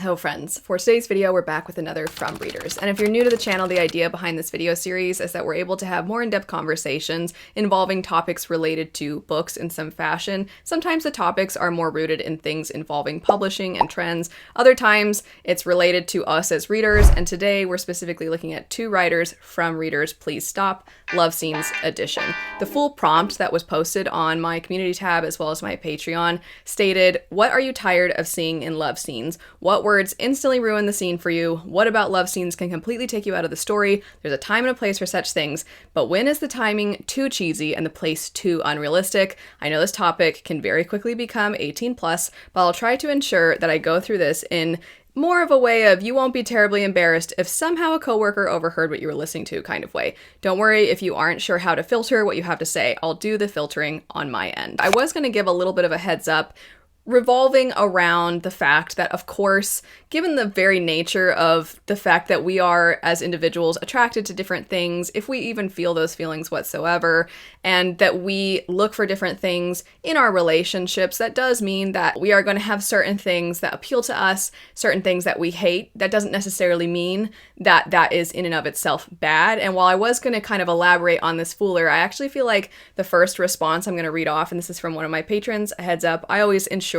Hello friends, for today's video we're back with another From Readers, and if you're new to the channel, the idea behind this video series is that we're able to have more in-depth conversations involving topics related to books in some fashion. Sometimes the topics are more rooted in things involving publishing and trends, other times it's related to us as readers, and today we're specifically looking at two writers from Readers Please Stop, Love Scenes Edition. The full prompt that was posted on my community tab as well as my Patreon stated, "What are you tired of seeing in love scenes? What words instantly ruin the scene for you? What about love scenes can completely take you out of the story? There's a time and a place for such things, but when is the timing too cheesy and the place too unrealistic?" I know this topic can very quickly become 18 plus, but I'll try to ensure that I go through this in more of a way of you won't be terribly embarrassed if somehow a coworker overheard what you were listening to kind of way. Don't worry if you aren't sure how to filter what you have to say. I'll do the filtering on my end. I was going to give a little bit of a heads up revolving around the fact that, of course, given the very nature of the fact that we are, as individuals, attracted to different things, if we even feel those feelings whatsoever, and that we look for different things in our relationships, that does mean that we are going to have certain things that appeal to us, certain things that we hate. That doesn't necessarily mean that that is in and of itself bad. And while I was going to kind of elaborate on this fooler, I actually feel like the first response I'm going to read off, and this is from one of my patrons, a heads up, I always ensure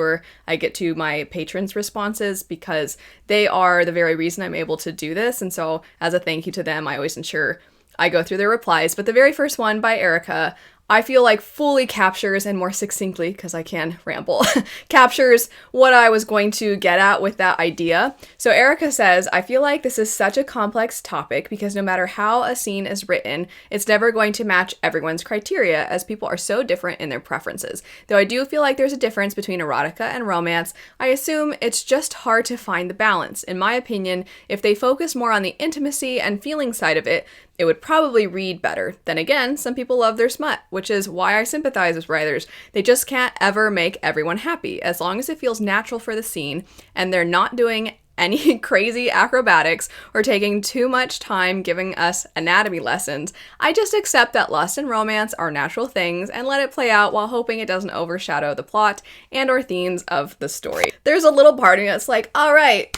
I get to my patrons' responses because they are the very reason I'm able to do this. And so as a thank you to them, I always ensure I go through their replies. But the very first one by Erica, I feel like fully captures, and more succinctly, because I can ramble, captures what I was going to get at with that idea. So Erica says, "I feel like this is such a complex topic because no matter how a scene is written, it's never going to match everyone's criteria as people are so different in their preferences. Though I do feel like there's a difference between erotica and romance, I assume it's just hard to find the balance. In my opinion, if they focus more on the intimacy and feeling side of it, it would probably read better. Then again, some people love their smut, which is why I sympathize with writers. They just can't ever make everyone happy. As long as it feels natural for the scene and they're not doing any crazy acrobatics or taking too much time giving us anatomy lessons, I just accept that lust and romance are natural things and let it play out while hoping it doesn't overshadow the plot and or themes of the story." There's a little part of me that's like, all right,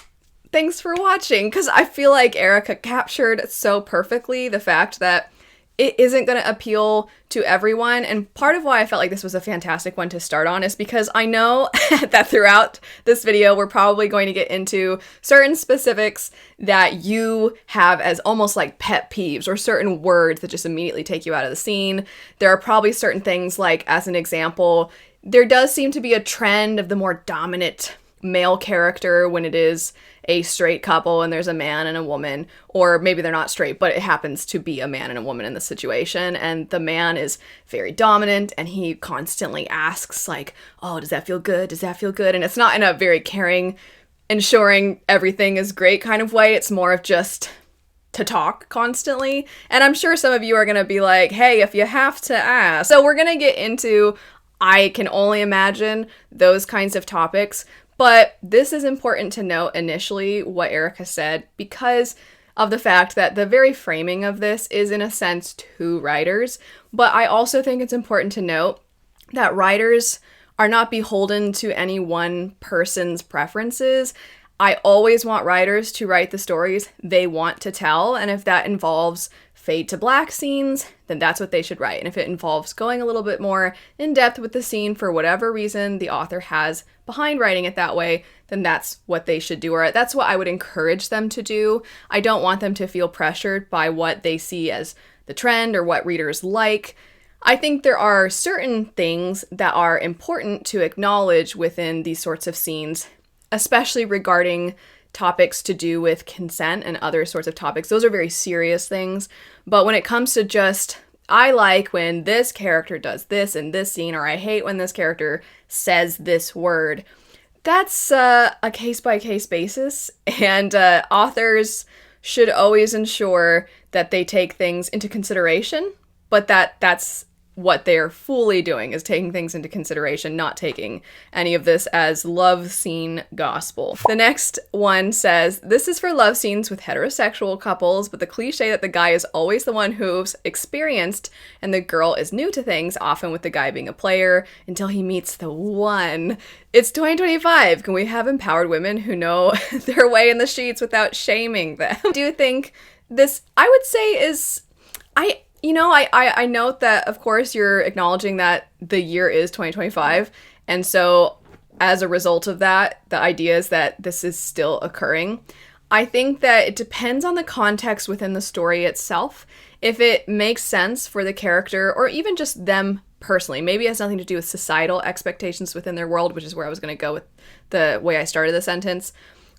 thanks for watching, because I feel like Erica captured so perfectly the fact that it isn't going to appeal to everyone. And part of why I felt like this was a fantastic one to start on is because I know that throughout this video, we're probably going to get into certain specifics that you have as almost like pet peeves or certain words that just immediately take you out of the scene. There are probably certain things like, as an example, there does seem to be a trend of the more dominant male character when it is a straight couple and there's a man and a woman, or maybe they're not straight, but it happens to be a man and a woman in the situation, and the man is very dominant and he constantly asks like, "Oh, does that feel good? Does that feel good?" And it's not in a very caring, ensuring everything is great kind of way. It's more of just to talk constantly. And I'm sure some of you are going to be like, hey, if you have to ask. So we're going to get into, I can only imagine, those kinds of topics. But this is important to note initially what Erica said because of the fact that the very framing of this is in a sense two writers. But I also think it's important to note that writers are not beholden to any one person's preferences. I always want writers to write the stories they want to tell, and if that involves fade to black scenes, then that's what they should write. And if it involves going a little bit more in depth with the scene for whatever reason the author has behind writing it that way, then that's what they should do, or that's what I would encourage them to do. I don't want them to feel pressured by what they see as the trend or what readers like. I think there are certain things that are important to acknowledge within these sorts of scenes, especially regarding topics to do with consent and other sorts of topics. Those are very serious things. But when it comes to just, I like when this character does this in this scene, or I hate when this character says this word, that's a case-by-case basis. And authors should always ensure that they take things into consideration, but that's what they're fully doing, is taking things into consideration, not taking any of this as love scene gospel. The next one says, this is for love scenes with heterosexual couples, but the cliche that the guy is always the one who's experienced and the girl is new to things, often with the guy being a player, until he meets the one. It's 2025. Can we have empowered women who know their way in the sheets without shaming them? I do think this, I would say, is... I note that, of course, you're acknowledging that the year is 2025, and so as a result of that, the idea is that this is still occurring. I think that it depends on the context within the story itself. If it makes sense for the character, or even just them personally, maybe it has nothing to do with societal expectations within their world, which is where I was going to go with the way I started the sentence.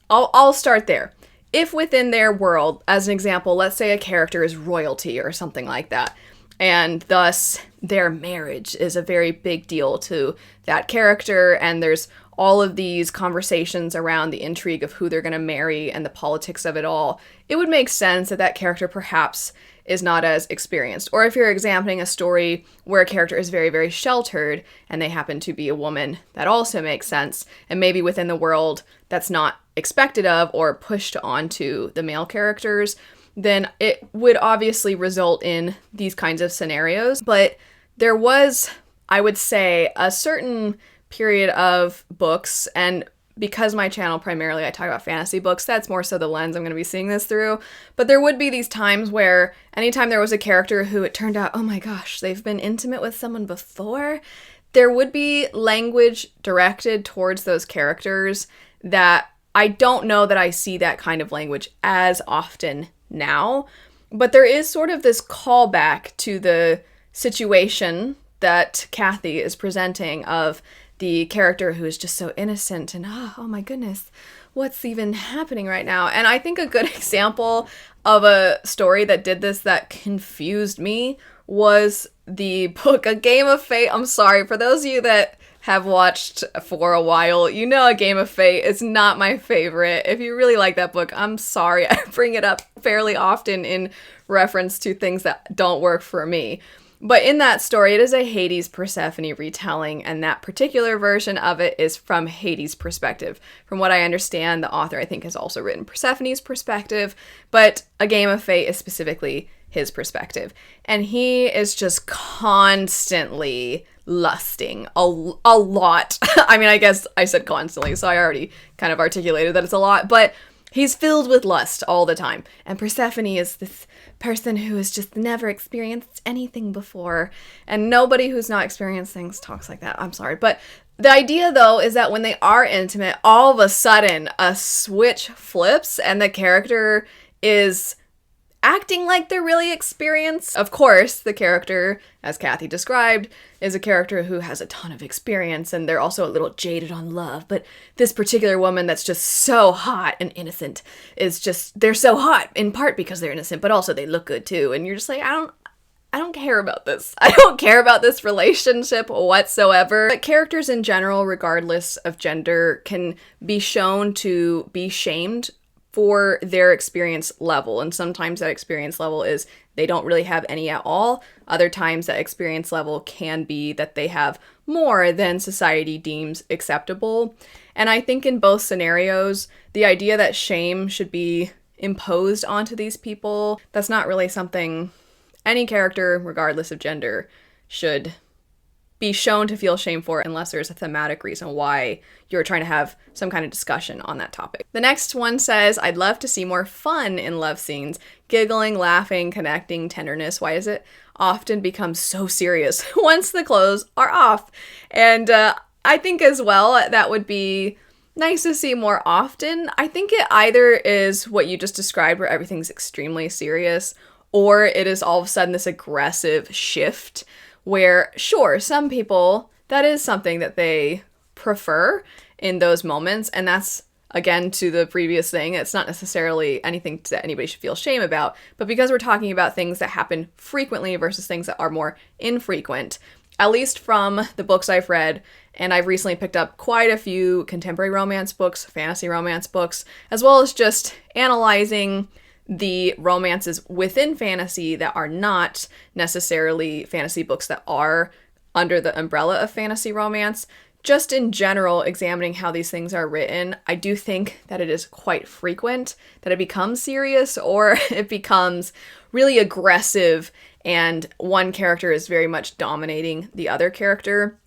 I'll start there. If within their world, as an example, let's say a character is royalty or something like that, and thus their marriage is a very big deal to that character, and there's all of these conversations around the intrigue of who they're going to marry and the politics of it all, it would make sense that that character perhaps is not as experienced. Or if you're examining a story where a character is very, very sheltered and they happen to be a woman, that also makes sense. And maybe within the world that's not expected of or pushed onto the male characters, then it would obviously result in these kinds of scenarios. But there was, I would say, a certain period of books, and because my channel primarily I talk about fantasy books, that's more so the lens I'm going to be seeing this through. But there would be these times where anytime there was a character who it turned out, oh my gosh, they've been intimate with someone before, there would be language directed towards those characters that I don't know that I see that kind of language as often now. But there is sort of this callback to the situation that Kathy is presenting of the character who is just so innocent and, oh my goodness, what's even happening right now? And I think a good example of a story that did this that confused me was the book A Game of Fate. I'm sorry, for those of you that have watched for a while, you know A Game of Fate is not my favorite. If you really like that book, I'm sorry. I bring it up fairly often in reference to things that don't work for me. But in that story, it is a Hades Persephone retelling, and that particular version of it is from Hades' perspective. From what I understand, the author, I think, has also written Persephone's perspective, but A Game of Fate is specifically his perspective. And he is just constantly lusting a lot. I mean, I guess I said constantly, so I already kind of articulated that it's a lot, but he's filled with lust all the time. And Persephone is this person who has just never experienced anything before. And nobody who's not experienced things talks like that. I'm sorry. But the idea, though, is that when they are intimate, all of a sudden a switch flips and the character is acting like they're really experienced. Of course, the character, as Kathy described, is a character who has a ton of experience, and they're also a little jaded on love. But this particular woman that's just so hot and innocent is just, they're so hot in part because they're innocent, but also they look good too. And you're just like, I don't care about this. I don't care about this relationship whatsoever. But characters in general, regardless of gender, can be shown to be shamed for their experience level. And sometimes that experience level is they don't really have any at all. Other times that experience level can be that they have more than society deems acceptable. And I think in both scenarios, the idea that shame should be imposed onto these people, that's not really something any character, regardless of gender, should be shown to feel shame for unless there's a thematic reason why you're trying to have some kind of discussion on that topic. The next one says, I'd love to see more fun in love scenes. Giggling, laughing, connecting, tenderness. Why does it often become so serious once the clothes are off? And I think as well that would be nice to see more often. I think it either is what you just described where everything's extremely serious, or it is all of a sudden this aggressive shift where, sure, some people, that is something that they prefer in those moments. And that's, again, to the previous thing, it's not necessarily anything that anybody should feel shame about. But because we're talking about things that happen frequently versus things that are more infrequent, at least from the books I've read, and I've recently picked up quite a few contemporary romance books, fantasy romance books, as well as just analyzing the romances within fantasy that are not necessarily fantasy books that are under the umbrella of fantasy romance. Just in general, examining how these things are written, I do think that it is quite frequent that it becomes serious or it becomes really aggressive and one character is very much dominating the other character.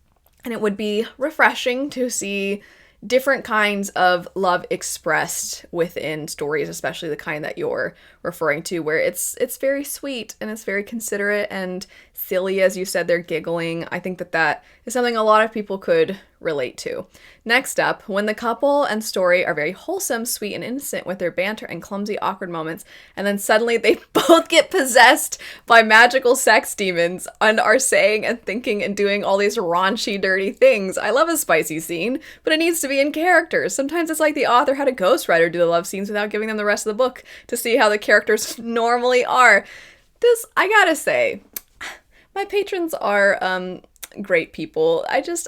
And it would be refreshing to see different kinds of love expressed within stories, especially the kind that you're referring to, where it's very sweet and it's very considerate and silly. As you said, they're giggling. I think that is something a lot of people could relate to. Next up, when the couple and story are very wholesome, sweet, and innocent with their banter and clumsy, awkward moments, and then suddenly they both get possessed by magical sex demons and are saying and thinking and doing all these raunchy, dirty things. I love a spicy scene, but it needs to be in character. Sometimes it's like the author had a ghostwriter do the love scenes without giving them the rest of the book to see how the characters normally are. This, I gotta say, my patrons are great people.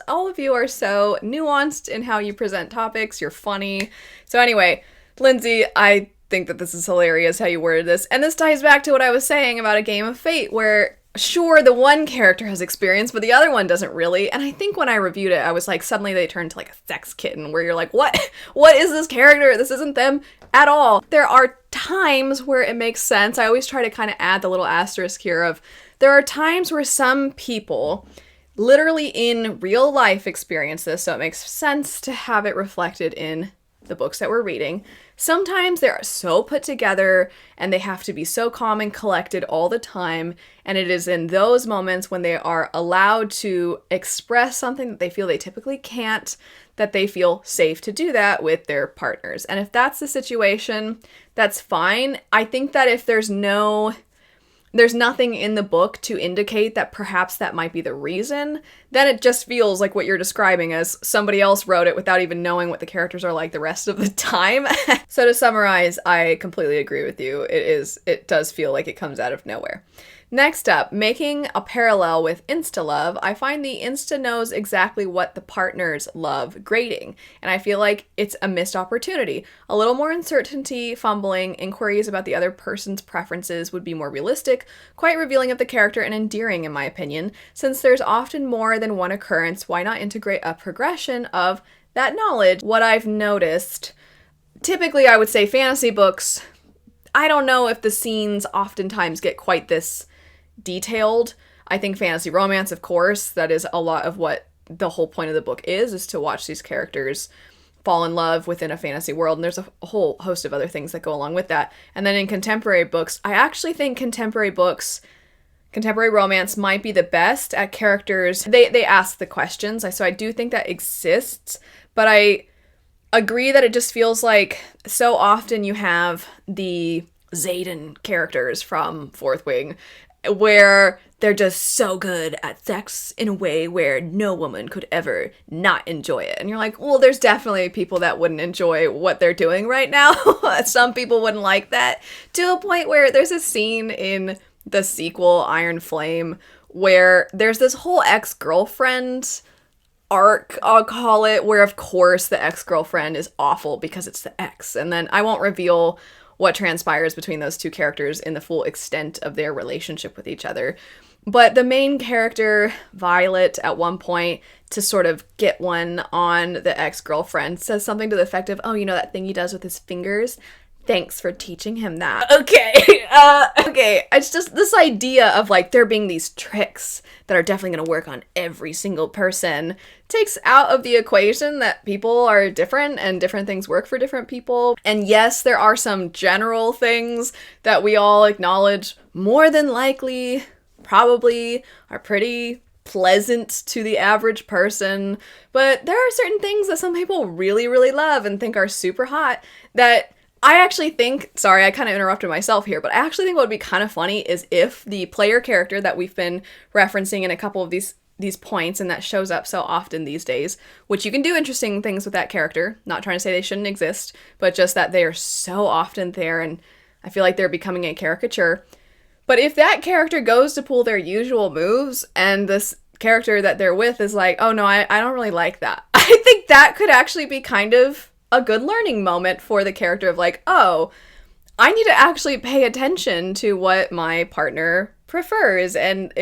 All of you are so nuanced in how you present topics. You're funny. So anyway, Lindsay, I think that this is hilarious how you worded this. And this ties back to what I was saying about A Game of Fate, where sure, the one character has experience, but the other one doesn't really. And I think when I reviewed it, I was like, suddenly they turn to like a sex kitten, where you're like, what? What is this character? This isn't them at all. There are times where it makes sense. I always try to kind of add the little asterisk here of, there are times where some people literally in real life experience this, so it makes sense to have it reflected in the books that we're reading. Sometimes they're so put together and they have to be so calm and collected all the time, and it is in those moments when they are allowed to express something that they feel they typically can't, that they feel safe to do that with their partners. And if that's the situation, that's fine. I think that if there's nothing in the book to indicate that perhaps that might be the reason, then it just feels like what you're describing as somebody else wrote it without even knowing what the characters are like the rest of the time. So to summarize, I completely agree with you. It does feel like it comes out of nowhere. Next up, making a parallel with insta-love, I find the insta knows exactly what the partners love grading, and I feel like it's a missed opportunity. A little more uncertainty, fumbling, inquiries about the other person's preferences would be more realistic, quite revealing of the character and endearing in my opinion. Since there's often more than one occurrence, why not integrate a progression of that knowledge? What I've noticed, typically I would say fantasy books, I don't know if the scenes oftentimes get quite this detailed. I think fantasy romance, of course, that is a lot of what the whole point of the book is to watch these characters fall in love within a fantasy world, and there's a whole host of other things that go along with that. And then in contemporary books, I actually think contemporary romance might be the best at characters. They ask the questions, so I do think that exists, but I agree that it just feels like so often you have the Xaden characters from Fourth Wing, where they're just so good at sex in a way where no woman could ever not enjoy it. And you're like, well, there's definitely people that wouldn't enjoy what they're doing right now. Some people wouldn't like that, to a point where there's a scene in the sequel, Iron Flame, where there's this whole ex-girlfriend arc, I'll call it, where of course the ex-girlfriend is awful because it's the ex. And then I won't reveal what transpires between those two characters in the full extent of their relationship with each other. But the main character, Violet, at one point, to sort of get one on the ex-girlfriend, says something to the effect of, oh, you know that thing he does with his fingers? Thanks for teaching him that. Okay, it's just this idea of like there being these tricks that are definitely going to work on every single person takes out of the equation that people are different and different things work for different people. And yes, there are some general things that we all acknowledge more than likely probably are pretty pleasant to the average person, but there are certain things that some people really, really love and think are super hot that I actually think, sorry, I kind of interrupted myself here, but I actually think what would be kind of funny is if the player character that we've been referencing in a couple of these points, and that shows up so often these days, which you can do interesting things with that character, not trying to say they shouldn't exist, but just that they are so often there, and I feel like they're becoming a caricature. But if that character goes to pull their usual moves, and this character that they're with is like, oh no, I don't really like that, I think that could actually be kind of a good learning moment for the character of like, oh, I need to actually pay attention to what my partner prefers. And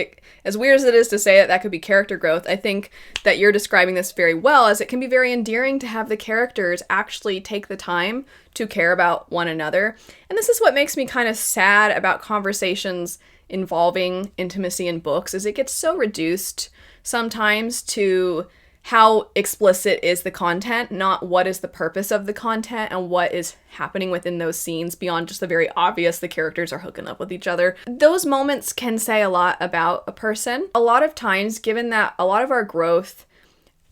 as weird as it is to say it, that could be character growth. I think that you're describing this very well, as it can be very endearing to have the characters actually take the time to care about one another. And this is what makes me kind of sad about conversations involving intimacy in books, is it gets so reduced sometimes to how explicit is the content, not what is the purpose of the content and what is happening within those scenes beyond just the very obvious the characters are hooking up with each other. Those moments can say a lot about a person. A lot of times, given that a lot of our growth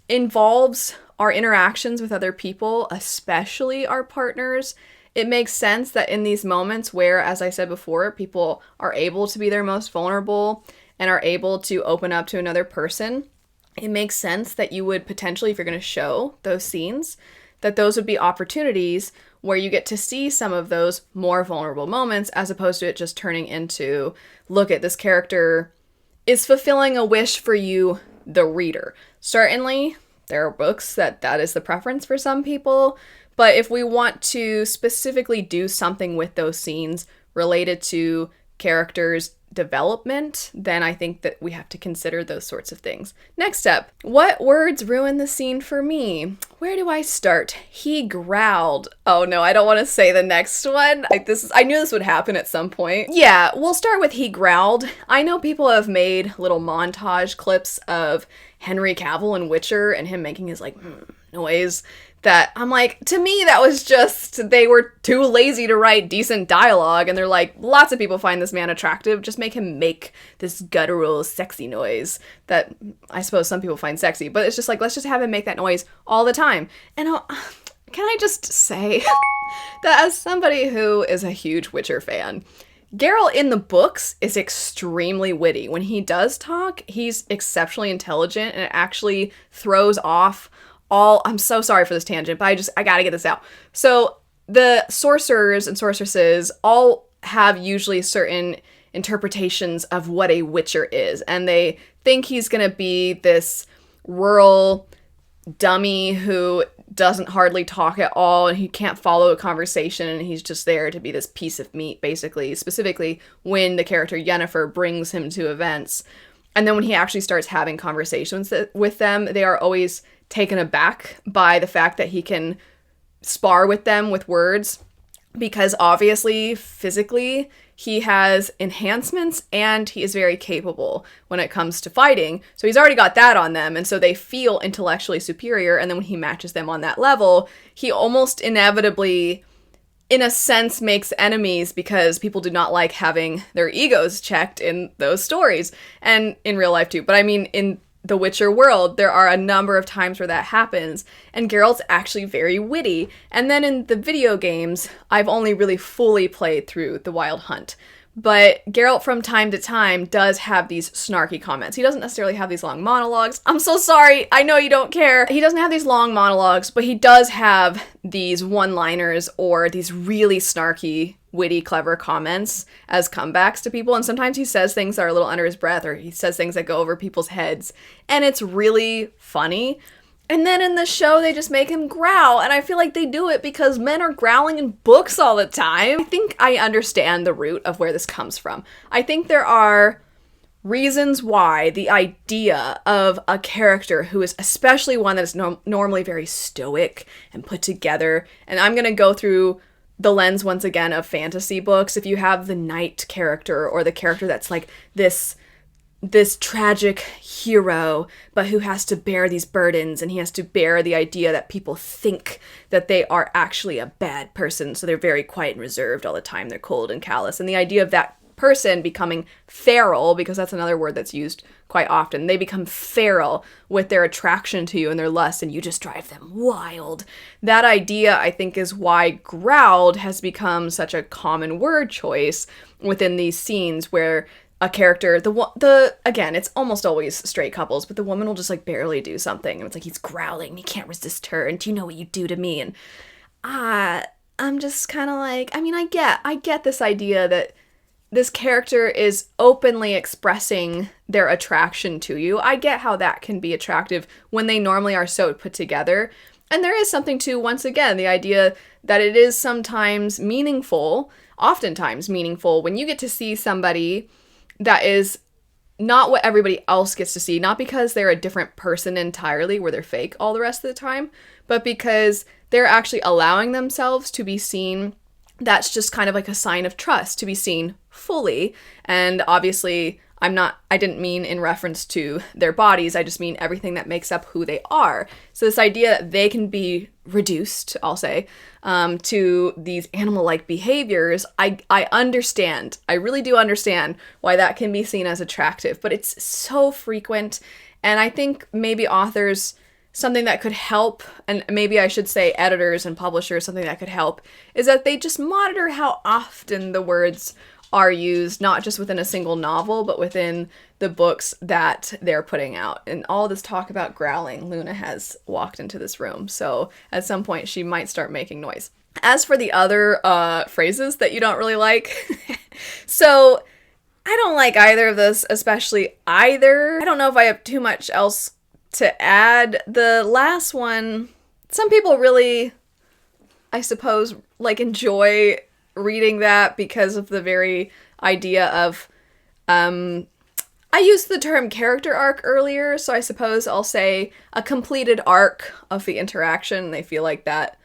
involves our interactions with other people, especially our partners, it makes sense that in these moments where, as I said before, people are able to be their most vulnerable and are able to open up to another person, it makes sense that you would potentially, if you're going to show those scenes, that those would be opportunities where you get to see some of those more vulnerable moments, as opposed to it just turning into, look at this character is fulfilling a wish for you, the reader. Certainly, there are books that is the preference for some people, but if we want to specifically do something with those scenes related to characters' development, then I think that we have to consider those sorts of things. Next up, what words ruin the scene for me? Where do I start? He growled. Oh no, I don't want to say the next one. I knew this would happen at some point. Yeah, we'll start with he growled. I know people have made little montage clips of Henry Cavill in Witcher and him making his noise. That I'm like, to me, that was just, they were too lazy to write decent dialogue. And they're like, lots of people find this man attractive. Just make him make this guttural, sexy noise that I suppose some people find sexy. But it's just like, let's just have him make that noise all the time. And can I just say that as somebody who is a huge Witcher fan, Geralt in the books is extremely witty. When he does talk, he's exceptionally intelligent, and it actually throws off I'm so sorry for this tangent, but I gotta get this out. So the sorcerers and sorceresses all have usually certain interpretations of what a witcher is, and they think he's gonna be this rural dummy who doesn't hardly talk at all, and he can't follow a conversation, and he's just there to be this piece of meat, basically, specifically when the character Yennefer brings him to events. And then when he actually starts having conversations with them, they are always taken aback by the fact that he can spar with them with words, because obviously, physically, he has enhancements and he is very capable when it comes to fighting. So he's already got that on them, and so they feel intellectually superior, and then when he matches them on that level, he almost inevitably, in a sense, makes enemies because people do not like having their egos checked in those stories, and in real life too. But I mean, in the Witcher world, there are a number of times where that happens, and Geralt's actually very witty. And then in the video games, I've only really fully played through The Wild Hunt, but Geralt from time to time does have these snarky comments. He doesn't necessarily have these long monologues. I'm so sorry, I know you don't care. He doesn't have these long monologues, but he does have these one-liners or these really snarky, witty, clever comments as comebacks to people, and sometimes he says things that are a little under his breath, or he says things that go over people's heads, and it's really funny. And then in the show, they just make him growl, and I feel like they do it because men are growling in books all the time. I think I understand the root of where this comes from. I think there are reasons why the idea of a character who is, especially one that is normally very stoic and put together, and I'm going to go through the lens once again of fantasy books. If you have the knight character, or the character that's like this tragic hero, but who has to bear these burdens, and he has to bear the idea that people think that they are actually a bad person, so they're very quiet and reserved all the time, they're cold and callous, and the idea of that person becoming feral, because that's another word that's used quite often. They become feral with their attraction to you and their lust, and you just drive them wild. That idea, I think, is why growled has become such a common word choice within these scenes where a character, again, it's almost always straight couples, but the woman will just like barely do something, and it's like he's growling, he can't resist her, and do you know what you do to me? And I'm just kind of like, I mean, I get this idea that this character is openly expressing their attraction to you. I get how that can be attractive when they normally are so put together. And there is something to, once again, the idea that it is sometimes meaningful, oftentimes meaningful, when you get to see somebody that is not what everybody else gets to see, not because they're a different person entirely where they're fake all the rest of the time, but because they're actually allowing themselves to be seen. That's just kind of like a sign of trust, to be seen fully. And obviously, I didn't mean in reference to their bodies, I just mean everything that makes up who they are. So this idea that they can be reduced, I'll say, to these animal-like behaviors, I understand. I really do understand why that can be seen as attractive, but it's so frequent. And I think maybe authors, something that could help, and maybe I should say editors and publishers, something that could help, is that they just monitor how often the words are used, not just within a single novel, but within the books that they're putting out. And all this talk about growling, Luna has walked into this room, so at some point she might start making noise. As for the other phrases that you don't really like, so I don't like either of those, especially either. I don't know if I have too much else to add. The last one, some people really, I suppose, like enjoy reading that because of the very idea of, I used the term character arc earlier, so I suppose I'll say a completed arc of the interaction. They feel like that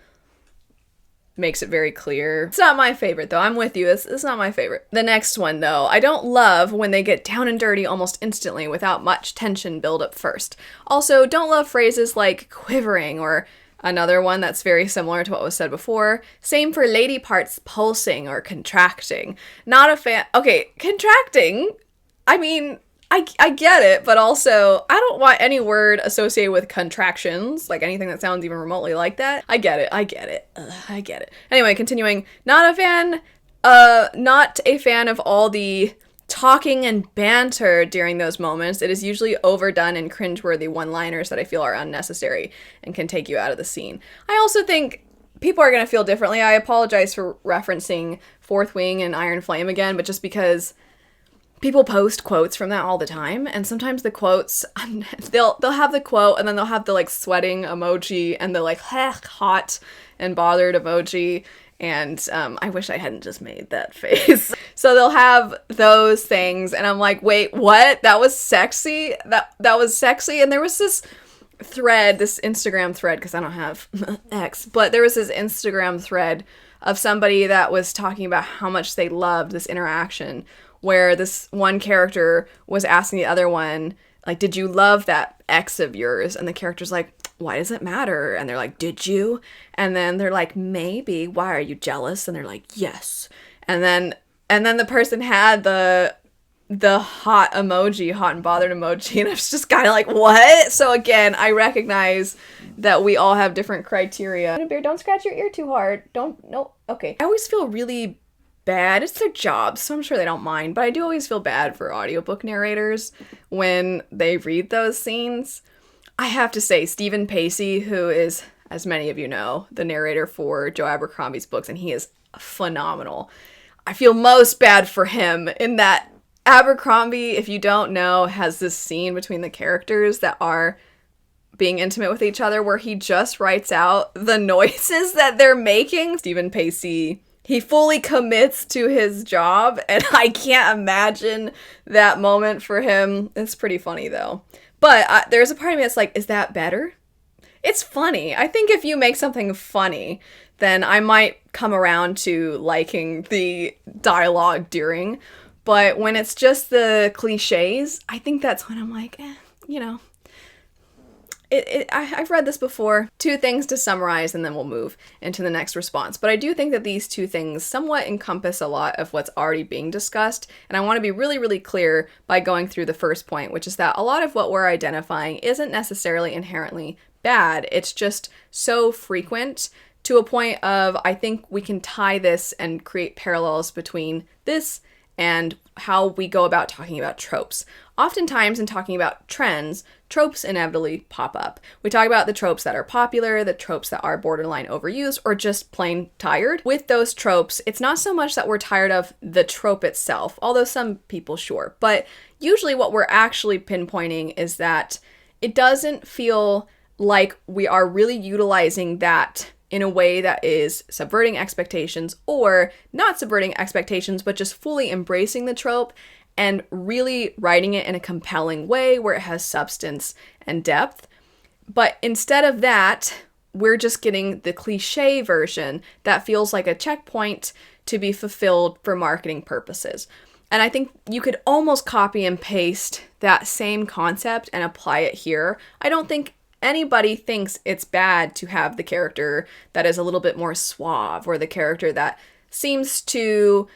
makes it very clear. It's not my favorite, though. I'm with you. It's not my favorite. The next one, though, I don't love when they get down and dirty almost instantly without much tension build up first. Also, don't love phrases like quivering, or another one that's very similar to what was said before. Same for lady parts pulsing or contracting. Not a fan. Okay, contracting, I mean, I get it, but also I don't want any word associated with contractions, like anything that sounds even remotely like that. I get it. I get it. Anyway, continuing. Not a fan of all the talking and banter during those moments. It is usually overdone and cringeworthy one-liners that I feel are unnecessary and can take you out of the scene. I also think people are going to feel differently. I apologize for referencing Fourth Wing and Iron Flame again, but just because people post quotes from that all the time, and sometimes the quotes, they'll have the quote and then they'll have the like sweating emoji and the like hot and bothered emoji, and I wish I hadn't just made that face. So they'll have those things and I'm like, wait, what? That was sexy? That was sexy? And there was this thread, this Instagram thread, because I don't have X, but there was this Instagram thread of somebody that was talking about how much they loved this interaction, where this one character was asking the other one, like, did you love that ex of yours? And the character's like, why does it matter? And they're like, did you? And then they're like, maybe. Why, are you jealous? And they're like, yes. And then the person had the hot emoji, hot and bothered emoji, and I was just kind of like, what? So again, I recognize that we all have different criteria. Bear, don't scratch your ear too hard. No, okay. I always feel really bad. It's their job, so I'm sure they don't mind, but I do always feel bad for audiobook narrators when they read those scenes. I have to say, Stephen Pacey, who is, as many of you know, the narrator for Joe Abercrombie's books, and he is phenomenal. I feel most bad for him in that Abercrombie, if you don't know, has this scene between the characters that are being intimate with each other where he just writes out the noises that they're making. Stephen Pacey, he fully commits to his job, and I can't imagine that moment for him. It's pretty funny, though. But there's a part of me that's like, is that better? It's funny. I think if you make something funny, then I might come around to liking the dialogue during. But when it's just the cliches, I think that's when I'm like, you know. I've read this before. 2 things to summarize, and then we'll move into the next response. But I do think that these 2 things somewhat encompass a lot of what's already being discussed, and I want to be really, really clear by going through the first point, which is that a lot of what we're identifying isn't necessarily inherently bad. It's just so frequent to a point of, I think we can tie this and create parallels between this and how we go about talking about tropes. Oftentimes in talking about trends, tropes inevitably pop up. We talk about the tropes that are popular, the tropes that are borderline overused, or just plain tired. With those tropes, it's not so much that we're tired of the trope itself, although some people sure, but usually what we're actually pinpointing is that it doesn't feel like we are really utilizing that in a way that is subverting expectations, or not subverting expectations, but just fully embracing the trope and really writing it in a compelling way where it has substance and depth. But instead of that, we're just getting the cliche version that feels like a checkpoint to be fulfilled for marketing purposes. And I think you could almost copy and paste that same concept and apply it here. I don't think anybody thinks it's bad to have the character that is a little bit more suave, or the character that seems to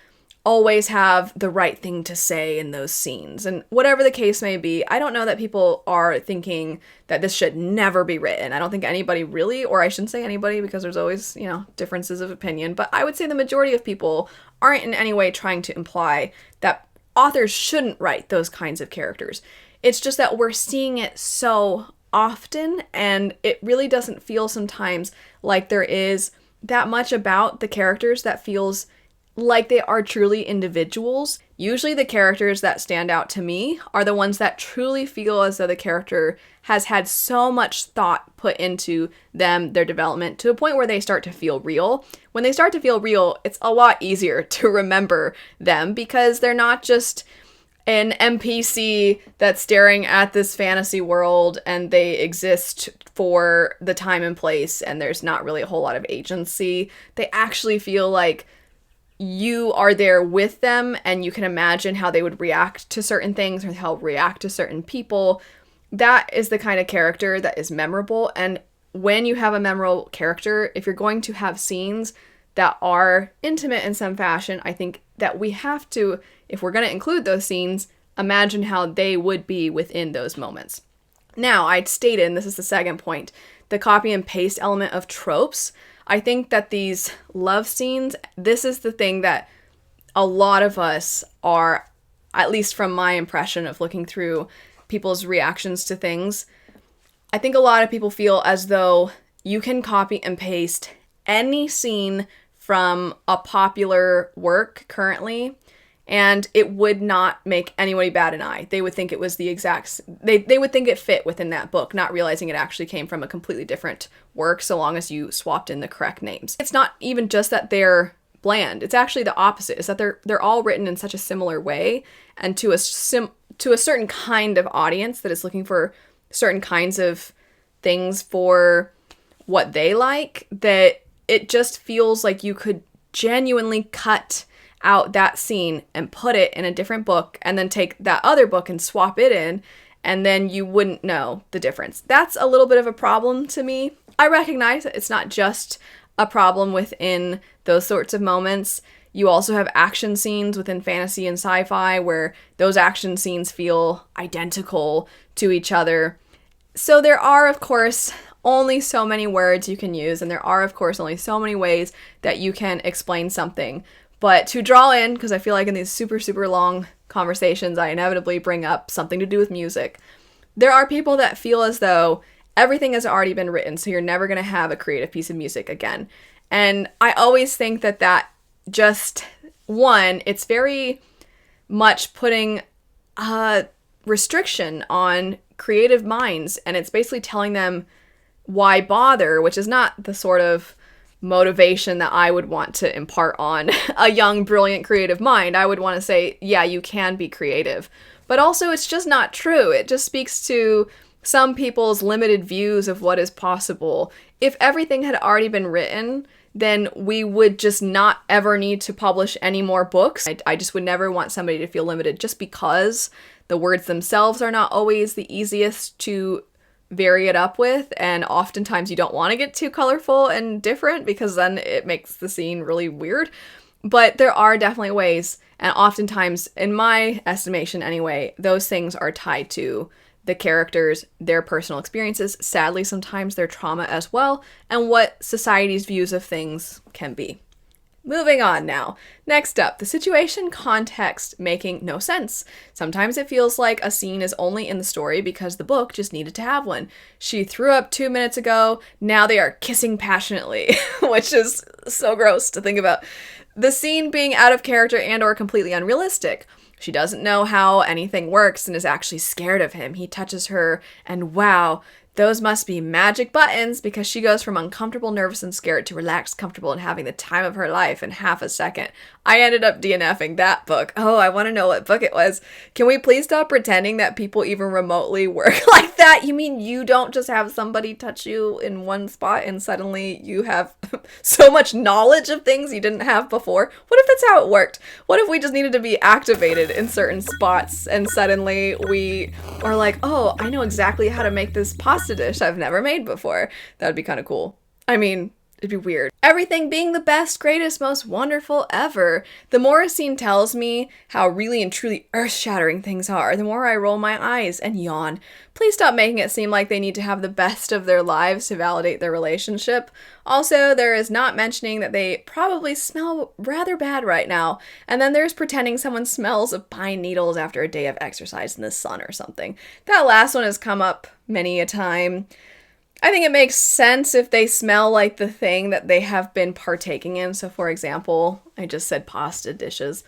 always have the right thing to say in those scenes. And whatever the case may be, I don't know that people are thinking that this should never be written. I don't think anybody really, or I shouldn't say anybody because there's always, differences of opinion, but I would say the majority of people aren't in any way trying to imply that authors shouldn't write those kinds of characters. It's just that we're seeing it so often, and it really doesn't feel sometimes like there is that much about the characters that feels like they are truly individuals. Usually the characters that stand out to me are the ones that truly feel as though the character has had so much thought put into them, their development, to a point where they start to feel real. When they start to feel real, it's a lot easier to remember them because they're not just an NPC that's staring at this fantasy world and they exist for the time and place and there's not really a whole lot of agency. They actually feel like you are there with them and you can imagine how they would react to certain things or how react to certain people. That is the kind of character that is memorable. And when you have a memorable character, if you're going to have scenes that are intimate in some fashion, I think that we have to, if we're going to include those scenes, imagine how they would be within those moments. Now, I'd stated, and this is the second point, the copy and paste element of tropes. I think that these love scenes, this is the thing that a lot of us are, at least from my impression of looking through people's reactions to things, I think a lot of people feel as though you can copy and paste any scene from a popular work currently, and it would not make anybody bat an eye. They would think it was the exact, they would think it fit within that book, not realizing it actually came from a completely different work so long as you swapped in the correct names. It's not even just that they're bland. It's actually the opposite, is that they're all written in such a similar way and to a certain kind of audience that is looking for certain kinds of things for what they like, that it just feels like you could genuinely cut out that scene and put it in a different book and then take that other book and swap it in, and then you wouldn't know the difference. That's a little bit of a problem to me. I recognize that it's not just a problem within those sorts of moments. You also have action scenes within fantasy and sci-fi where those action scenes feel identical to each other. So there are, of course, only so many words you can use, and there are, of course, only so many ways that you can explain something. But to draw in, because I feel like in these super, super long conversations, I inevitably bring up something to do with music. There are people that feel as though everything has already been written, so you're never going to have a creative piece of music again. And I always think that just, one, it's very much putting a restriction on creative minds, and it's basically telling them why bother, which is not the sort of motivation that I would want to impart on a young, brilliant, creative mind. I would want to say, yeah, you can be creative. But also, it's just not true. It just speaks to some people's limited views of what is possible. If everything had already been written, then we would just not ever need to publish any more books. I just would never want somebody to feel limited just because the words themselves are not always the easiest to vary it up with, and oftentimes you don't want to get too colorful and different because then it makes the scene really weird. But there are definitely ways, and oftentimes, in my estimation anyway, those things are tied to the characters, their personal experiences, sadly sometimes their trauma as well, and what society's views of things can be. Moving on now. Next up, the situation context making no sense. Sometimes it feels like a scene is only in the story because the book just needed to have one. She threw up 2 minutes ago, now they are kissing passionately, which is so gross to think about. The scene being out of character and or completely unrealistic. She doesn't know how anything works and is actually scared of him. He touches her and wow, Those must be magic buttons because she goes from uncomfortable, nervous, and scared to relaxed, comfortable, and having the time of her life in half a second. I ended up DNFing that book. Oh, I want to know what book it was. Can we please stop pretending that people even remotely work like that? You mean you don't just have somebody touch you in one spot and suddenly you have so much knowledge of things you didn't have before? What if that's how it worked? What if we just needed to be activated in certain spots and suddenly we are like, oh, I know exactly how to make this pasta dish I've never made before? That'd be kind of cool. I mean, it'd be weird. Everything being the best, greatest, most wonderful ever. The more a scene tells me how really and truly earth-shattering things are, the more I roll my eyes and yawn. Please stop making it seem like they need to have the best of their lives to validate their relationship. Also, there is not mentioning that they probably smell rather bad right now, and then there's pretending someone smells of pine needles after a day of exercise in the sun or something. That last one has come up many a time. I think it makes sense if they smell like the thing that they have been partaking in. So for example, I just said pasta dishes.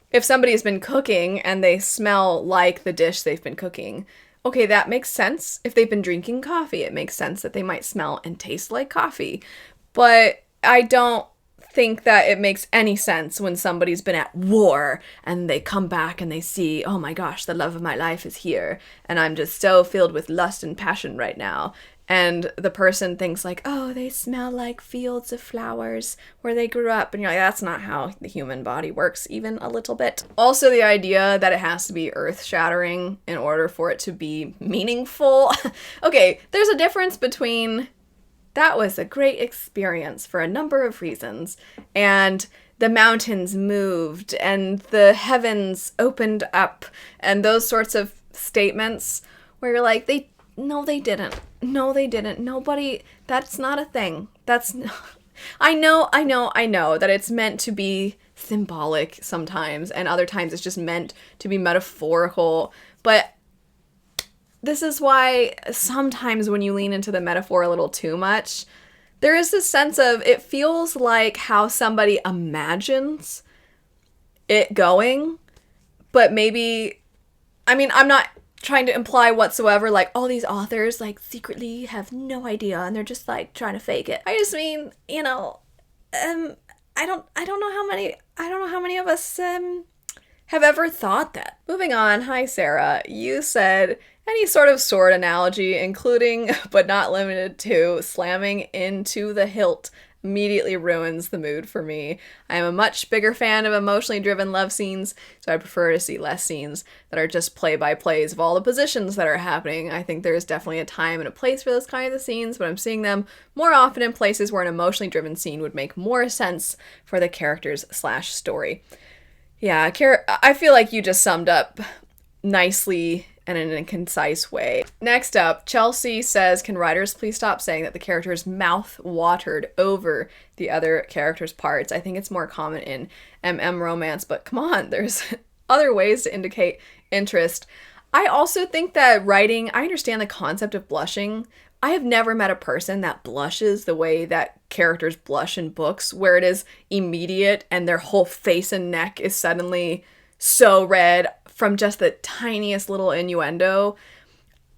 If somebody's been cooking and they smell like the dish they've been cooking, okay, that makes sense. If they've been drinking coffee, it makes sense that they might smell and taste like coffee. But I don't think that it makes any sense when somebody's been at war and they come back and they see, oh my gosh, the love of my life is here and I'm just so filled with lust and passion right now. And the person thinks like, oh, they smell like fields of flowers where they grew up. And you're like, that's not how the human body works, even a little bit. Also, the idea that it has to be earth-shattering in order for it to be meaningful. Okay, there's a difference between that was a great experience for a number of reasons, and the mountains moved, and the heavens opened up, and those sorts of statements where you're like, no, they didn't. No, they didn't. Nobody, that's not a thing. I know that it's meant to be symbolic sometimes, and other times it's just meant to be metaphorical, but this is why sometimes when you lean into the metaphor a little too much, there is this sense of, it feels like how somebody imagines it going, but maybe, I mean, I'm not trying to imply whatsoever like all these authors like secretly have no idea and they're just like trying to fake it. I just mean, you know, I don't know how many of us have ever thought that. Moving on. Hi Sarah, you said any sort of sword analogy, including but not limited to slamming into the hilt, immediately ruins the mood for me. I am a much bigger fan of emotionally driven love scenes, so I prefer to see less scenes that are just play-by-plays of all the positions that are happening. I think there is definitely a time and a place for those kinds of scenes, but I'm seeing them more often in places where an emotionally driven scene would make more sense for the characters/story. Yeah, I feel like you just summed up nicely and in a concise way. Next up, Chelsea says, can writers please stop saying that the character's mouth watered over the other character's parts? I think it's more common in romance, but come on, there's other ways to indicate interest. I also think that writing, I understand the concept of blushing. I have never met a person that blushes the way that characters blush in books, where it is immediate and their whole face and neck is suddenly so red from just the tiniest little innuendo.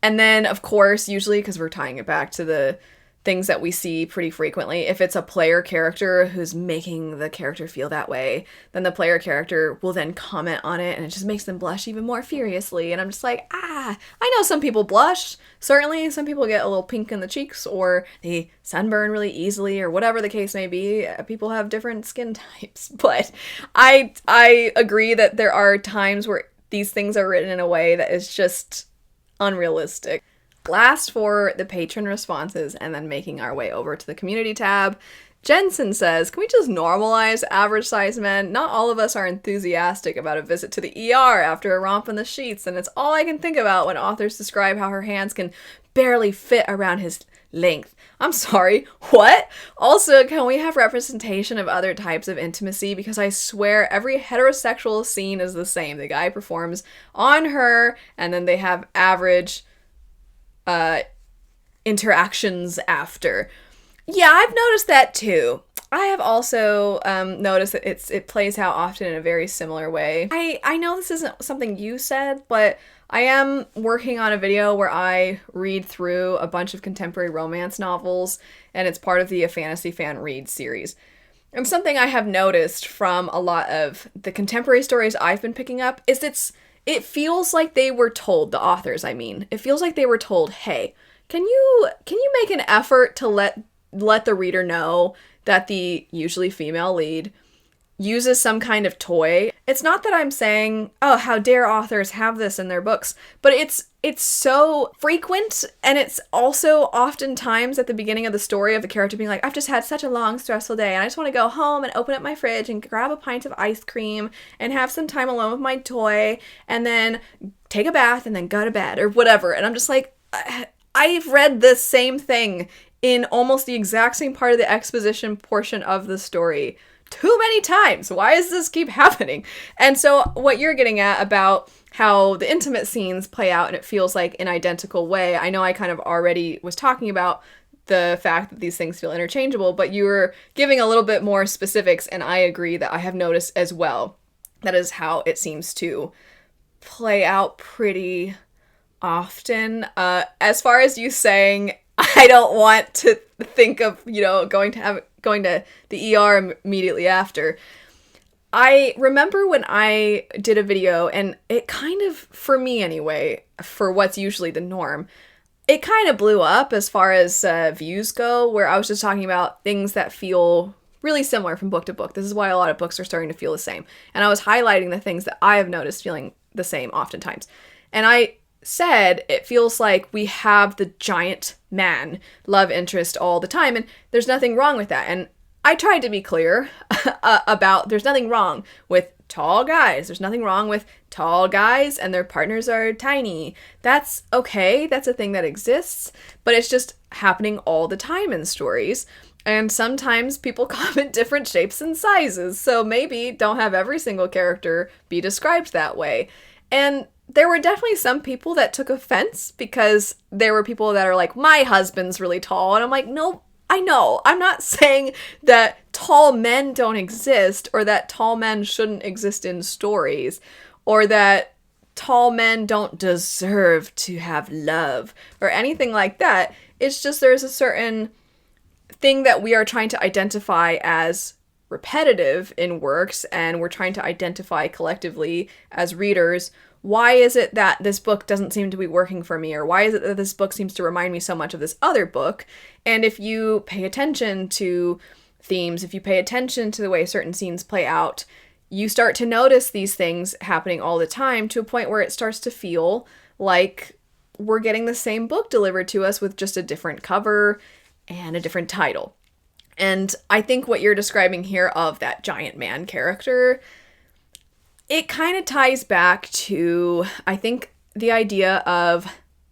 And then, of course, usually, because we're tying it back to the things that we see pretty frequently, if it's a player character who's making the character feel that way, then the player character will then comment on it, and it just makes them blush even more furiously. And I'm just like, I know some people blush. Certainly, some people get a little pink in the cheeks, or they sunburn really easily, or whatever the case may be. People have different skin types. But I agree that there are times where these things are written in a way that is just unrealistic. Last for the patron responses and then making our way over to the community tab. Jensen says, can we just normalize average sized men? Not all of us are enthusiastic about a visit to the ER after a romp in the sheets, and it's all I can think about when authors describe how her hands can barely fit around his length. I'm sorry, what? Also, can we have representation of other types of intimacy? Because I swear every heterosexual scene is the same. The guy performs on her, and then they have average interactions after. Yeah, I've noticed that too. I have also noticed that it plays out often in a very similar way. I know this isn't something you said, but I am working on a video where I read through a bunch of contemporary romance novels, and it's part of the A Fantasy Fan Reads series. And something I have noticed from a lot of the contemporary stories I've been picking up is it feels like they were told, the authors I mean, it feels like they were told, hey, can you make an effort to let the reader know that the usually female lead uses some kind of toy. It's not that I'm saying, oh, how dare authors have this in their books, but it's so frequent, and it's also oftentimes at the beginning of the story of the character being like, I've just had such a long, stressful day, and I just want to go home and open up my fridge and grab a pint of ice cream and have some time alone with my toy, and then take a bath and then go to bed, or whatever. And I'm just like, I've read this same thing in almost the exact same part of the exposition portion of the story too many times. Why does this keep happening? And so what you're getting at about how the intimate scenes play out and it feels like an identical way, I know I kind of already was talking about the fact that these things feel interchangeable, but you were giving a little bit more specifics, and I agree that I have noticed as well. That is how it seems to play out pretty often. As far as you saying, I don't want to think of, going to the ER immediately after. I remember when I did a video, and it kind of, for me anyway, for what's usually the norm, it kind of blew up as far as views go, where I was just talking about things that feel really similar from book to book. This is why a lot of books are starting to feel the same. And I was highlighting the things that I have noticed feeling the same oftentimes. And I said it feels like we have the giant man love interest all the time, and there's nothing wrong with that. And I tried to be clear about there's nothing wrong with tall guys. There's nothing wrong with tall guys and their partners are tiny. That's okay. That's a thing that exists, but it's just happening all the time in stories. And sometimes people come in different shapes and sizes, so maybe don't have every single character be described that way. And there were definitely some people that took offense because there were people that are like, my husband's really tall. And I'm like, no, I know. I'm not saying that tall men don't exist, or that tall men shouldn't exist in stories, or that tall men don't deserve to have love, or anything like that. It's just there's a certain thing that we are trying to identify as repetitive in works, and we're trying to identify collectively as readers. Why is it that this book doesn't seem to be working for me? Or why is it that this book seems to remind me so much of this other book? And if you pay attention to themes, if you pay attention to the way certain scenes play out, you start to notice these things happening all the time to a point where it starts to feel like we're getting the same book delivered to us with just a different cover and a different title. And I think what you're describing here of that giant man character, it kind of ties back to, I think, the idea of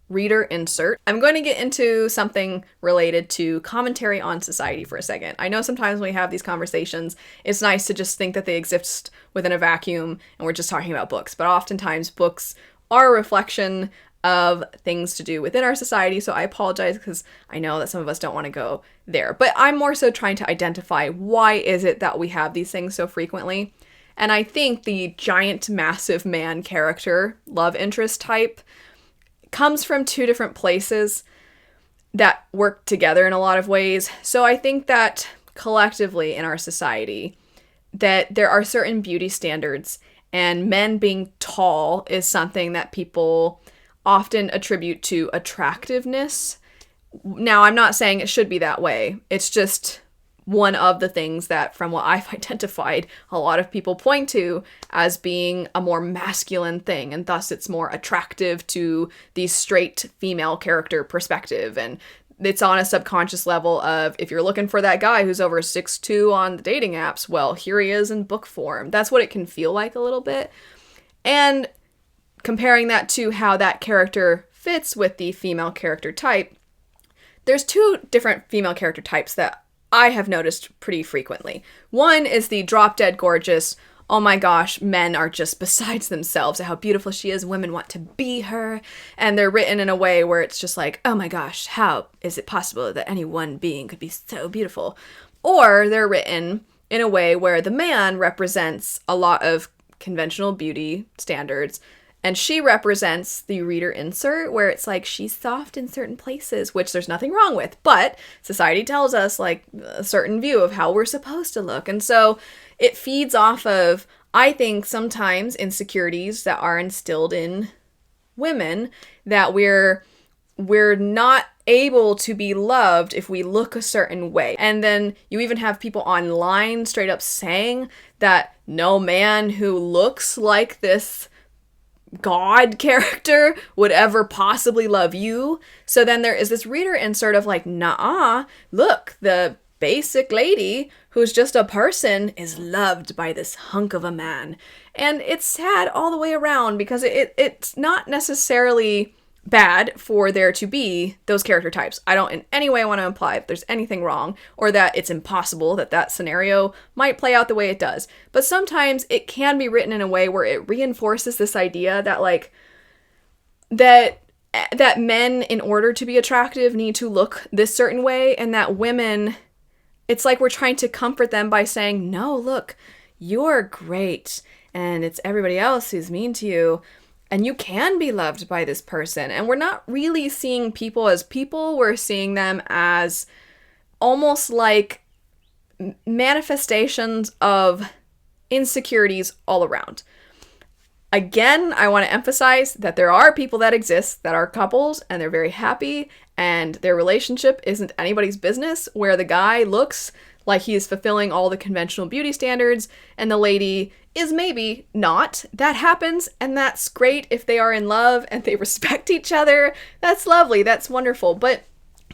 reader insert. I'm going to get into something related to commentary on society for a second. I know sometimes when we have these conversations, it's nice to just think that they exist within a vacuum and we're just talking about books, but oftentimes books are a reflection of things to do within our society, so I apologize because I know that some of us don't want to go there. But I'm more so trying to identify why is it that we have these things so frequently. And I think the giant, massive man character, love interest type, comes from two different places that work together in a lot of ways. So I think that collectively in our society, that there are certain beauty standards, and men being tall is something that people often attribute to attractiveness. Now, I'm not saying it should be that way. It's just one of the things that, from what I've identified, a lot of people point to as being a more masculine thing, and thus it's more attractive to the straight female character perspective. And it's on a subconscious level of, if you're looking for that guy who's over 6'2" on the dating apps, well, here he is in book form. That's what it can feel like a little bit. And comparing that to how that character fits with the female character type, there's two different female character types that I have noticed pretty frequently. One is the drop-dead gorgeous, oh my gosh, men are just besides themselves at how beautiful she is, women want to be her, and they're written in a way where it's just like, oh my gosh, how is it possible that any one being could be so beautiful? or they're written in a way where the man represents a lot of conventional beauty standards, and she represents the reader insert, where it's like she's soft in certain places, which there's nothing wrong with, but society tells us like a certain view of how we're supposed to look. And so it feeds off of, I think, sometimes insecurities that are instilled in women, that we're not able to be loved if we look a certain way. And then you even have people online straight up saying that no man who looks like this God character would ever possibly love you. So then there is this reader insert of like, nah, look, the basic lady who's just a person is loved by this hunk of a man. And it's sad all the way around, because it's not necessarily bad for there to be those character types. I don't in any way want to imply if there's anything wrong, or that it's impossible that that scenario might play out the way it does. But sometimes it can be written in a way where it reinforces this idea that like that men, in order to be attractive, need to look this certain way, and that women, it's like we're trying to comfort them by saying, no, look, you're great, and it's everybody else who's mean to you. And you can be loved by this person. And we're not really seeing people as people. We're seeing them as almost like manifestations of insecurities all around. Again, I want to emphasize that there are people that exist that are couples and they're very happy and their relationship isn't anybody's business, where the guy looks like he is fulfilling all the conventional beauty standards and the lady is maybe not. That happens, and that's great if they are in love and they respect each other. That's lovely, that's wonderful. But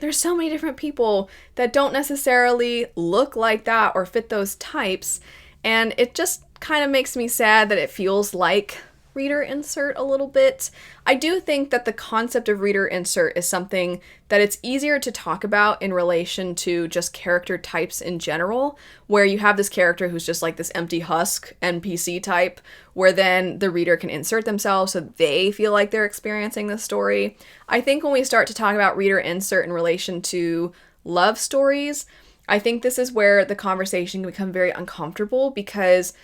there's so many different people that don't necessarily look like that or fit those types, and it just kind of makes me sad that it feels like reader insert a little bit. I do think that the concept of reader insert is something that it's easier to talk about in relation to just character types in general, where you have this character who's just like this empty husk NPC type, where then the reader can insert themselves so they feel like they're experiencing the story. I think when we start to talk about reader insert in relation to love stories, I think this is where the conversation can become very uncomfortable, because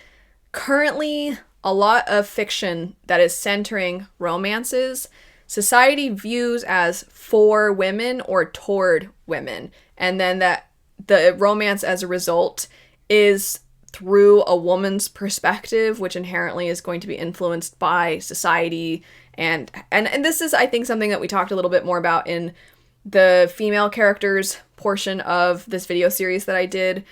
currently a lot of fiction that is centering romances, society views as for women or toward women. And then that the romance as a result is through a woman's perspective, which inherently is going to be influenced by society. And this is, I think, something that we talked a little bit more about in the female characters portion of this video series that I did.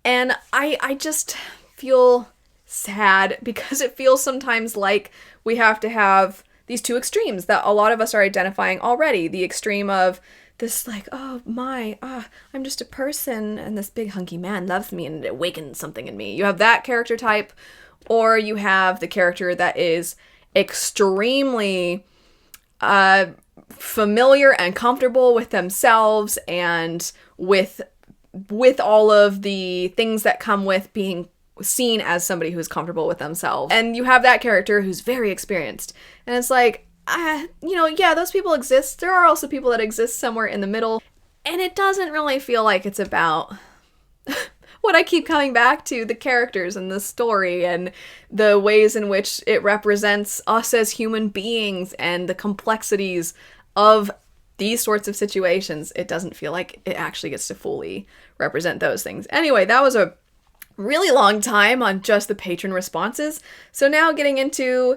And I just feel sad, because it feels sometimes like we have to have these two extremes that a lot of us are identifying already. The extreme of this like, I'm just a person and this big hunky man loves me and it awakens something in me. You have that character type, or you have the character that is extremely familiar and comfortable with themselves and with all of the things that come with being seen as somebody who's comfortable with themselves. And you have that character who's very experienced. And it's like, yeah, those people exist. There are also people that exist somewhere in the middle. And it doesn't really feel like it's about what I keep coming back to, the characters and the story and the ways in which it represents us as human beings and the complexities of these sorts of situations. It doesn't feel like it actually gets to fully represent those things. Anyway, that was a really long time on just the patron responses. So now getting into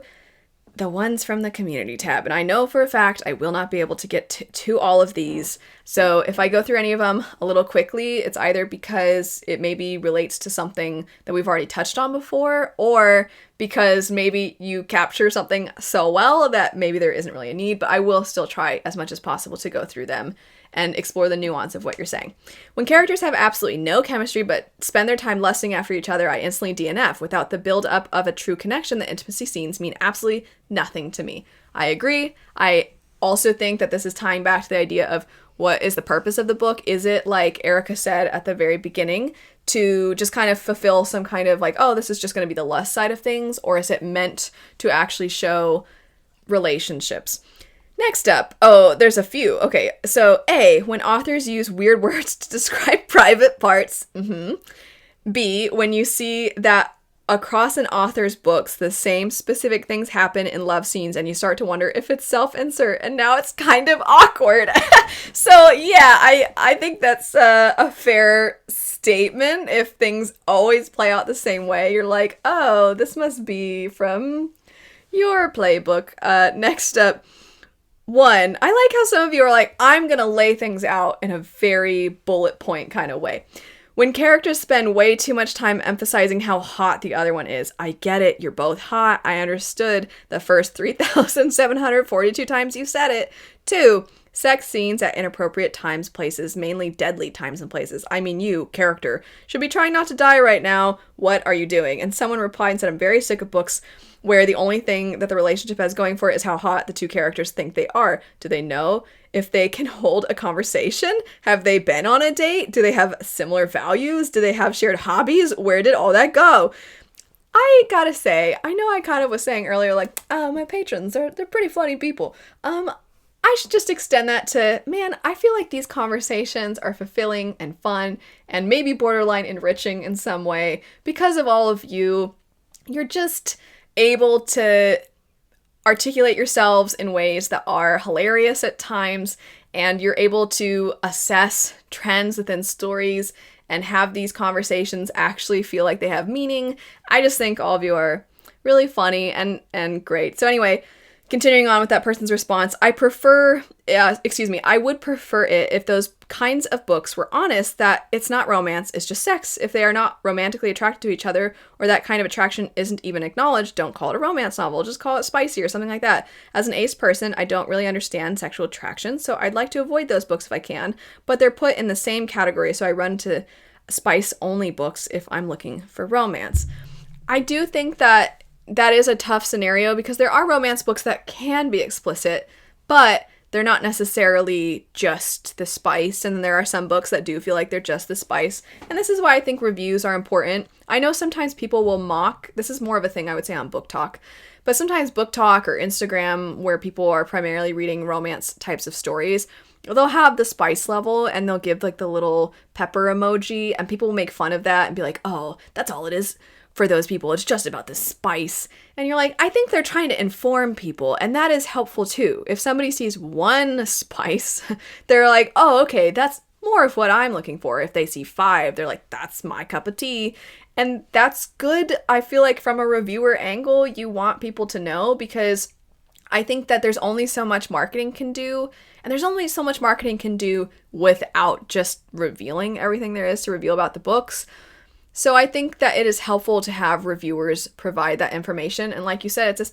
the ones from the community tab. And I know for a fact I will not be able to get to all of these. So if I go through any of them a little quickly, it's either because it maybe relates to something that we've already touched on before, or because maybe you capture something so well that maybe there isn't really a need, but I will still try as much as possible to go through them and explore the nuance of what you're saying. When characters have absolutely no chemistry but spend their time lusting after each other, I instantly DNF. Without the build-up of a true connection, the intimacy scenes mean absolutely nothing to me. I agree. I also think that this is tying back to the idea of what is the purpose of the book. Is it, like Erica said at the very beginning, to just kind of fulfill some kind of like, oh, this is just going to be the lust side of things, or is it meant to actually show relationships? Next up, oh, there's a few. Okay, so A, when authors use weird words to describe private parts. B, when you see that across an author's books, the same specific things happen in love scenes and you start to wonder if it's self-insert and now it's kind of awkward. So yeah, I think that's a fair statement. If things always play out the same way, you're like, oh, this must be from your playbook. Next up, one, I like how some of you are like, I'm gonna lay things out in a very bullet point kind of way. When characters spend way too much time emphasizing how hot the other one is. I get it, you're both hot. I understood the first 3,742 times you said it. 2, sex scenes at inappropriate times, places, mainly deadly times and places. I mean, you, character, should be trying not to die right now. What are you doing? And someone replied and said, I'm very sick of books where the only thing that the relationship has going for it is how hot the two characters think they are. Do they know if they can hold a conversation? Have they been on a date? Do they have similar values? Do they have shared hobbies? Where did all that go? I gotta say, I know I kind of was saying earlier, like, my patrons, they're pretty funny people. I should just extend that to, man, I feel like these conversations are fulfilling and fun and maybe borderline enriching in some way because of all of you. You're just able to articulate yourselves in ways that are hilarious at times, and you're able to assess trends within stories and have these conversations actually feel like they have meaning. I just think all of you are really funny and great. So anyway, continuing on with that person's response, I would prefer it if those kinds of books were honest, that it's not romance, it's just sex. If they are not romantically attracted to each other, or that kind of attraction isn't even acknowledged, don't call it a romance novel, just call it spicy or something like that. As an ace person, I don't really understand sexual attraction, so I'd like to avoid those books if I can, but they're put in the same category, so I run to spice-only books if I'm looking for romance. I do think that is a tough scenario because there are romance books that can be explicit, but they're not necessarily just the spice, and then there are some books that do feel like they're just the spice, and this is why I think reviews are important. I know sometimes people will mock, this is more of a thing I would say on Book Talk, but sometimes Book Talk or Instagram, where people are primarily reading romance types of stories, they'll have the spice level and they'll give like the little pepper emoji, and people will make fun of that and be like, oh, that's all it is for those people. It's just about the spice. And you're like, I think they're trying to inform people, and that is helpful too. If somebody sees one spice, they're like, oh, okay, that's more of what I'm looking for. If they see 5, they're like, that's my cup of tea. And that's good. I feel like from a reviewer angle, you want people to know, because I think that there's only so much marketing can do, and there's only so much marketing can do without just revealing everything there is to reveal about the books. So I think that it is helpful to have reviewers provide that information. And like you said, it's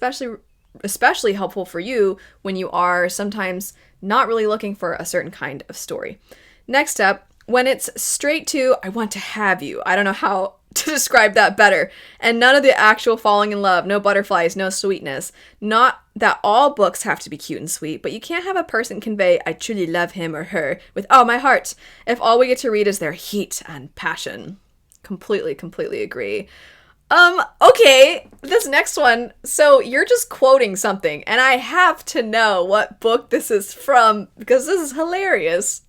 especially helpful for you when you are sometimes not really looking for a certain kind of story. Next up, when it's straight to, I want to have you. I don't know how to describe that better. And none of the actual falling in love, no butterflies, no sweetness. Not that all books have to be cute and sweet, but you can't have a person convey, I truly love him or her with all my heart, if all we get to read is their heat and passion. Completely agree. Okay, this next one. So you're just quoting something, and I have to know what book this is from because this is hilarious.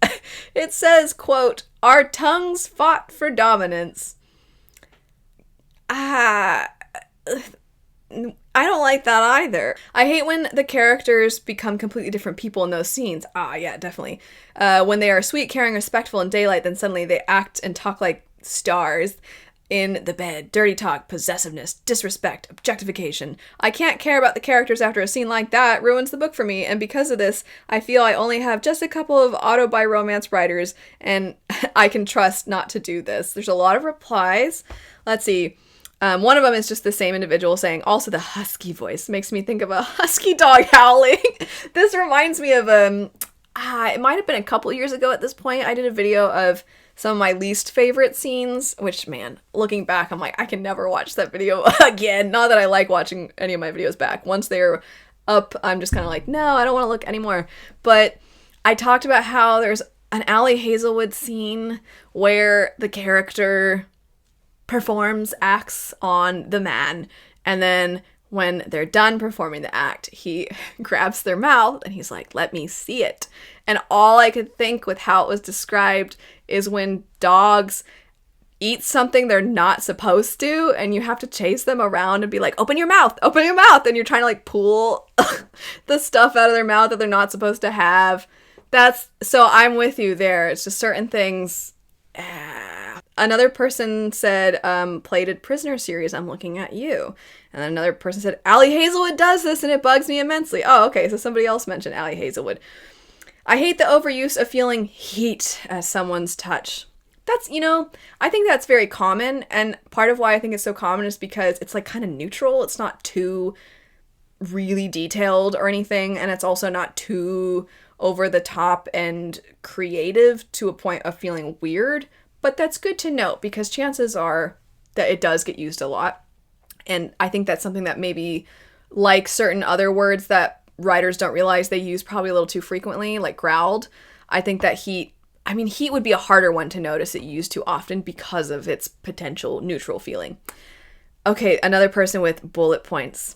It says, quote, our tongues fought for dominance. I don't like that either. I hate when the characters become completely different people in those scenes. Yeah, definitely. When they are sweet, caring, respectful in daylight, then suddenly they act and talk like stars in the bed. Dirty talk, possessiveness, disrespect, objectification. I can't care about the characters after a scene like that. Ruins the book for me, and because of this, I feel I only have just a couple of auto-buy romance writers, and I can trust not to do this. There's a lot of replies. Let's see. One of them is just the same individual saying, also the husky voice makes me think of a husky dog howling. This reminds me of, it might have been a couple years ago at this point, I did a video of some of my least favorite scenes, which, man, looking back, I'm like, I can never watch that video again. Not that I like watching any of my videos back. Once they're up, I'm just kind of like, no, I don't want to look anymore. But I talked about how there's an Allie Hazelwood scene where the character performs acts on the man, and then when they're done performing the act, he grabs their mouth and he's like, let me see it. And all I could think with how it was described is when dogs eat something they're not supposed to, and you have to chase them around and be like, open your mouth, and you're trying to like pull the stuff out of their mouth that they're not supposed to have. So I'm with you there. It's just certain things. Another person said, Plated Prisoner series, I'm looking at you. And then another person said, Allie Hazelwood does this and it bugs me immensely. Oh, okay, so somebody else mentioned Allie Hazelwood. I hate the overuse of feeling heat as someone's touch. That's, I think that's very common, and part of why I think it's so common is because it's like kind of neutral. It's not too really detailed or anything, and it's also not too over the top and creative to a point of feeling weird, but that's good to note because chances are that it does get used a lot. And I think that's something that maybe, like certain other words that writers don't realize they use probably a little too frequently, like growled. I think that heat would be a harder one to notice it used too often because of its potential neutral feeling. Okay, another person with bullet points.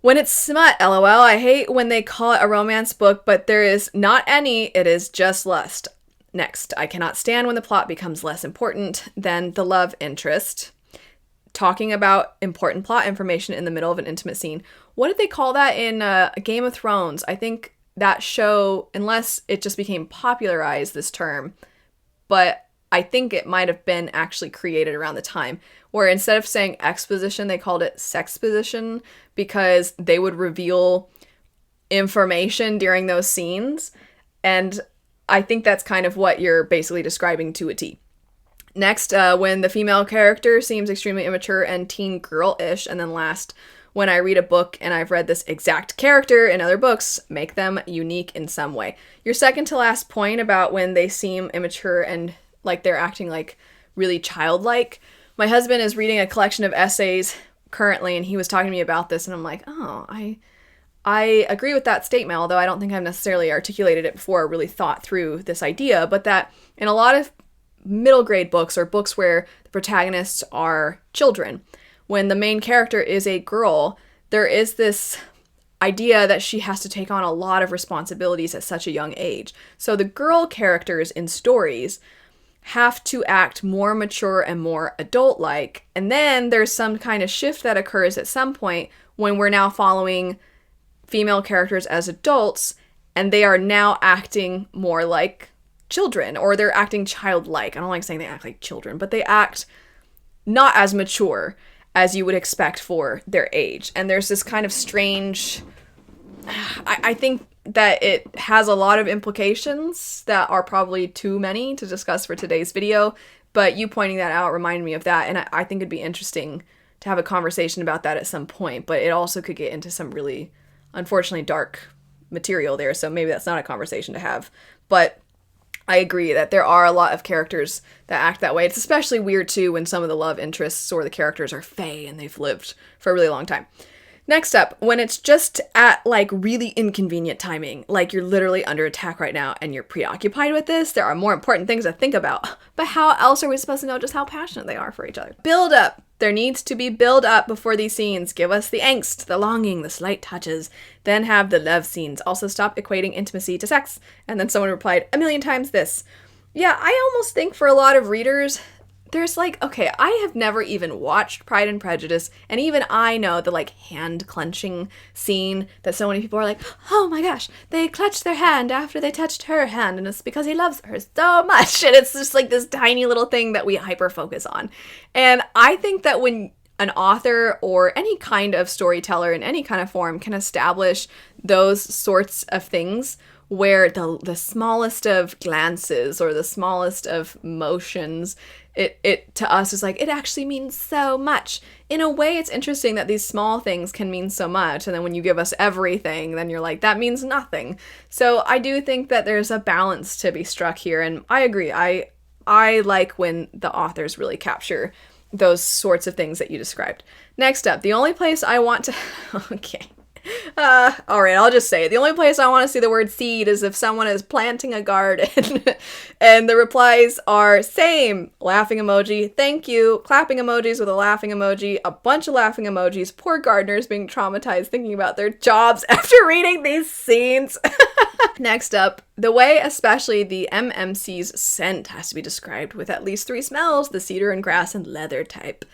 When it's smut, lol, I hate when they call it a romance book, but there is not any, it is just lust. Next, I cannot stand when the plot becomes less important than the love interest. Talking about important plot information in the middle of an intimate scene. What did they call that in Game of Thrones? I think that show, unless it just became popularized, this term, but I think it might have been actually created around the time, where instead of saying exposition, they called it sexposition, because they would reveal information during those scenes, and I think that's kind of what you're basically describing to a T. Next, when the female character seems extremely immature and teen girl-ish, and then last, when I read a book and I've read this exact character in other books, make them unique in some way. Your second to last point about when they seem immature and like they're acting like really childlike. My husband is reading a collection of essays currently, and he was talking to me about this, and I'm like, oh, I agree with that statement, although I don't think I've necessarily articulated it before or really thought through this idea, but that in a lot of middle grade books or books where the protagonists are children, when the main character is a girl, there is this idea that she has to take on a lot of responsibilities at such a young age. So the girl characters in stories have to act more mature and more adult-like, and then there's some kind of shift that occurs at some point when we're now following female characters as adults, and they are now acting more like children, or they're acting childlike. I don't like saying they act like children, but they act not as mature as you would expect for their age. And there's this kind of strange, I think that it has a lot of implications that are probably too many to discuss for today's video, but you pointing that out reminded me of that, and I think it'd be interesting to have a conversation about that at some point, but it also could get into some really, unfortunately, dark material there, so maybe that's not a conversation to have. But I agree that there are a lot of characters that act that way. It's especially weird, too, when some of the love interests or the characters are fae and they've lived for a really long time. Next up, when it's just at, like, really inconvenient timing, like you're literally under attack right now and you're preoccupied with this, there are more important things to think about. But how else are we supposed to know just how passionate they are for each other? Build up. There needs to be build up before these scenes. Give us the angst, the longing, the slight touches. Then have the love scenes. Also stop equating intimacy to sex. And then someone replied, 1,000,000 times this. Yeah, I almost think for a lot of readers, there's like, okay, I have never even watched Pride and Prejudice, and even I know the like hand clenching scene that so many people are like, oh my gosh, they clutched their hand after they touched her hand, and it's because he loves her so much, and it's just like this tiny little thing that we hyper focus on. And I think that when an author or any kind of storyteller in any kind of form can establish those sorts of things where the smallest of glances or the smallest of motions, it to us is like, it actually means so much. In a way, it's interesting that these small things can mean so much, and then when you give us everything, then you're like, that means nothing. So I do think that there's a balance to be struck here, and I agree. I like when the authors really capture those sorts of things that you described. Next up, the only place I want to... okay. All right, I'll just say it. The only place I want to see the word seed is if someone is planting a garden. And the replies are same, laughing emoji, thank you, clapping emojis with a laughing emoji, a bunch of laughing emojis, poor gardeners being traumatized thinking about their jobs after reading these scenes. Next up, the way especially the MMC's scent has to be described with at least 3 smells, the cedar and grass and leather type.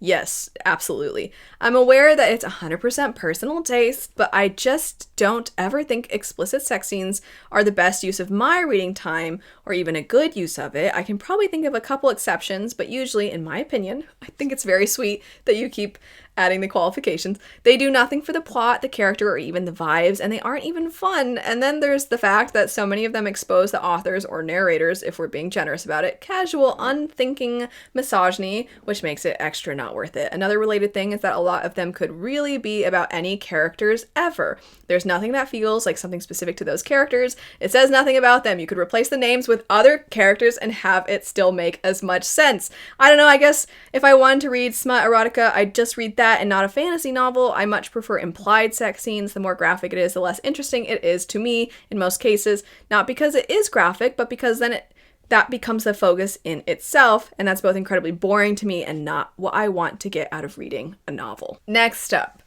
Yes, absolutely. I'm aware that it's 100% personal taste, but I just don't ever think explicit sex scenes are the best use of my reading time, or even a good use of it. I can probably think of a couple exceptions, but usually, in my opinion, I think it's very sweet that you keep adding the qualifications. They do nothing for the plot, the character, or even the vibes, and they aren't even fun. And then there's the fact that so many of them expose the authors or narrators, if we're being generous about it, casual, unthinking misogyny, which makes it extra not worth it. Another related thing is that a lot of them could really be about any characters ever. There's nothing that feels like something specific to those characters. It says nothing about them. You could replace the names with other characters and have it still make as much sense. I don't know, I guess if I wanted to read smut erotica, I'd just read that and not a fantasy novel. I much prefer implied sex scenes. The more graphic it is, the less interesting it is to me in most cases. Not because it is graphic, but because then that becomes the focus in itself, and that's both incredibly boring to me and not what I want to get out of reading a novel. Next up,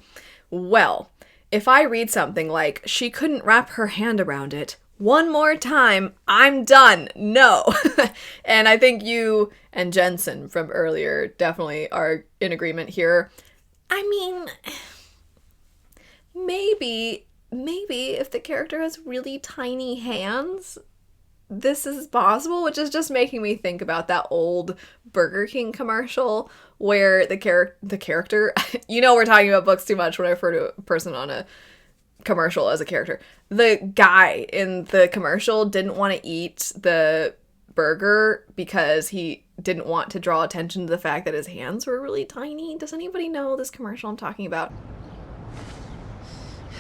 well, if I read something like, she couldn't wrap her hand around it, one more time, I'm done. No. And I think you and Jensen from earlier definitely are in agreement here. I mean, maybe if the character has really tiny hands, this is possible, which is just making me think about that old Burger King commercial where the character, you know, we're talking about books too much when I refer to a person on a commercial as a character. The guy in the commercial didn't want to eat the burger because he didn't want to draw attention to the fact that his hands were really tiny. Does anybody know this commercial I'm talking about?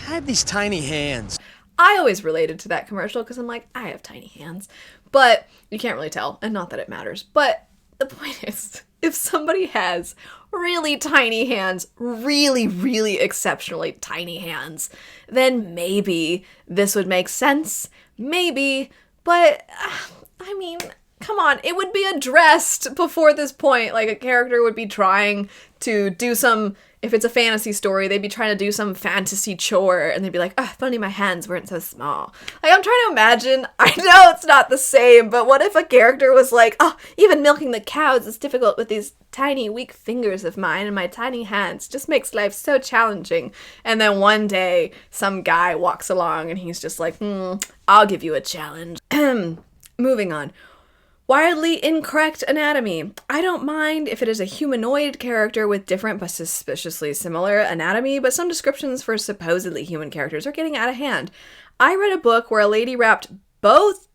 I have these tiny hands. I always related to that commercial because I'm like, I have tiny hands. But you can't really tell, and not that it matters. But the point is, if somebody has really tiny hands, really, really exceptionally tiny hands, then maybe this would make sense. Maybe. But, I mean, come on. It would be addressed before this point. Like, a character would be trying to do some... If it's a fantasy story, they'd be trying to do some fantasy chore, and they'd be like, if only my hands weren't so small. Like, I'm trying to imagine, I know it's not the same, but what if a character was like, even milking the cows is difficult with these tiny, weak fingers of mine, and my tiny hands just makes life so challenging. And then one day, some guy walks along, and he's just like, I'll give you a challenge. Moving on. Wildly incorrect anatomy. I don't mind if it is a humanoid character with different but suspiciously similar anatomy, but some descriptions for supposedly human characters are getting out of hand. I read a book where a lady wrapped both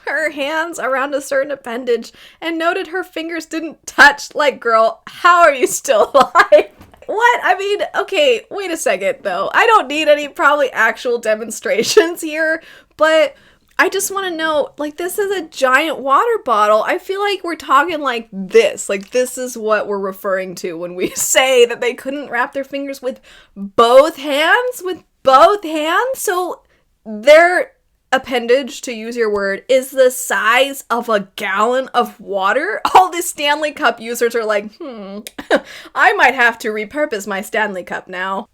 her hands around a certain appendage and noted her fingers didn't touch. Like, girl, how are you still alive? What? I mean, okay, wait a second, though. I don't need any probably actual demonstrations here, but... I just want to know, like, this is a giant water bottle. I feel like we're talking like this. Like, this is what we're referring to when we say that they couldn't wrap their fingers with both hands? With both hands? So their appendage, to use your word, is the size of a gallon of water? All the Stanley Cup users are like, I might have to repurpose my Stanley Cup now.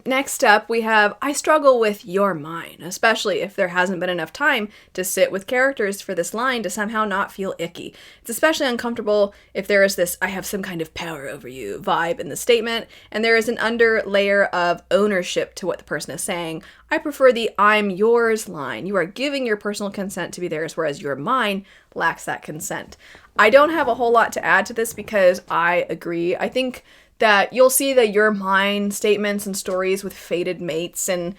Next up, we have, I struggle with your mind, especially if there hasn't been enough time to sit with characters for this line to somehow not feel icky. It's especially uncomfortable if there is this, I have some kind of power over you vibe in the statement, and there is an under layer of ownership to what the person is saying. I prefer the I'm yours line. You are giving your personal consent to be theirs, whereas your mine lacks that consent. I don't have a whole lot to add to this because I agree. I think that you'll see the your mine statements and stories with fated mates, and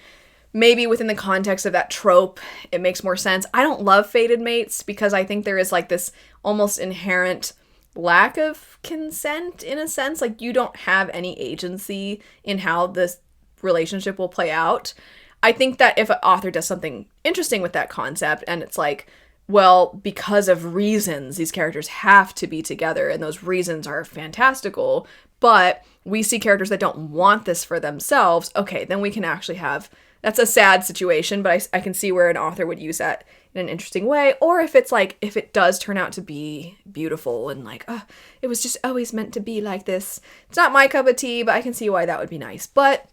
maybe within the context of that trope, it makes more sense. I don't love fated mates because I think there is like this almost inherent lack of consent in a sense. Like, you don't have any agency in how this relationship will play out. I think that if an author does something interesting with that concept and it's like, well, because of reasons, these characters have to be together and those reasons are fantastical, but we see characters that don't want this for themselves, okay, then we can actually have, that's a sad situation, but I can see where an author would use that in an interesting way. Or if it's like, if it does turn out to be beautiful and like, oh, it was just always meant to be like this. It's not my cup of tea, but I can see why that would be nice. But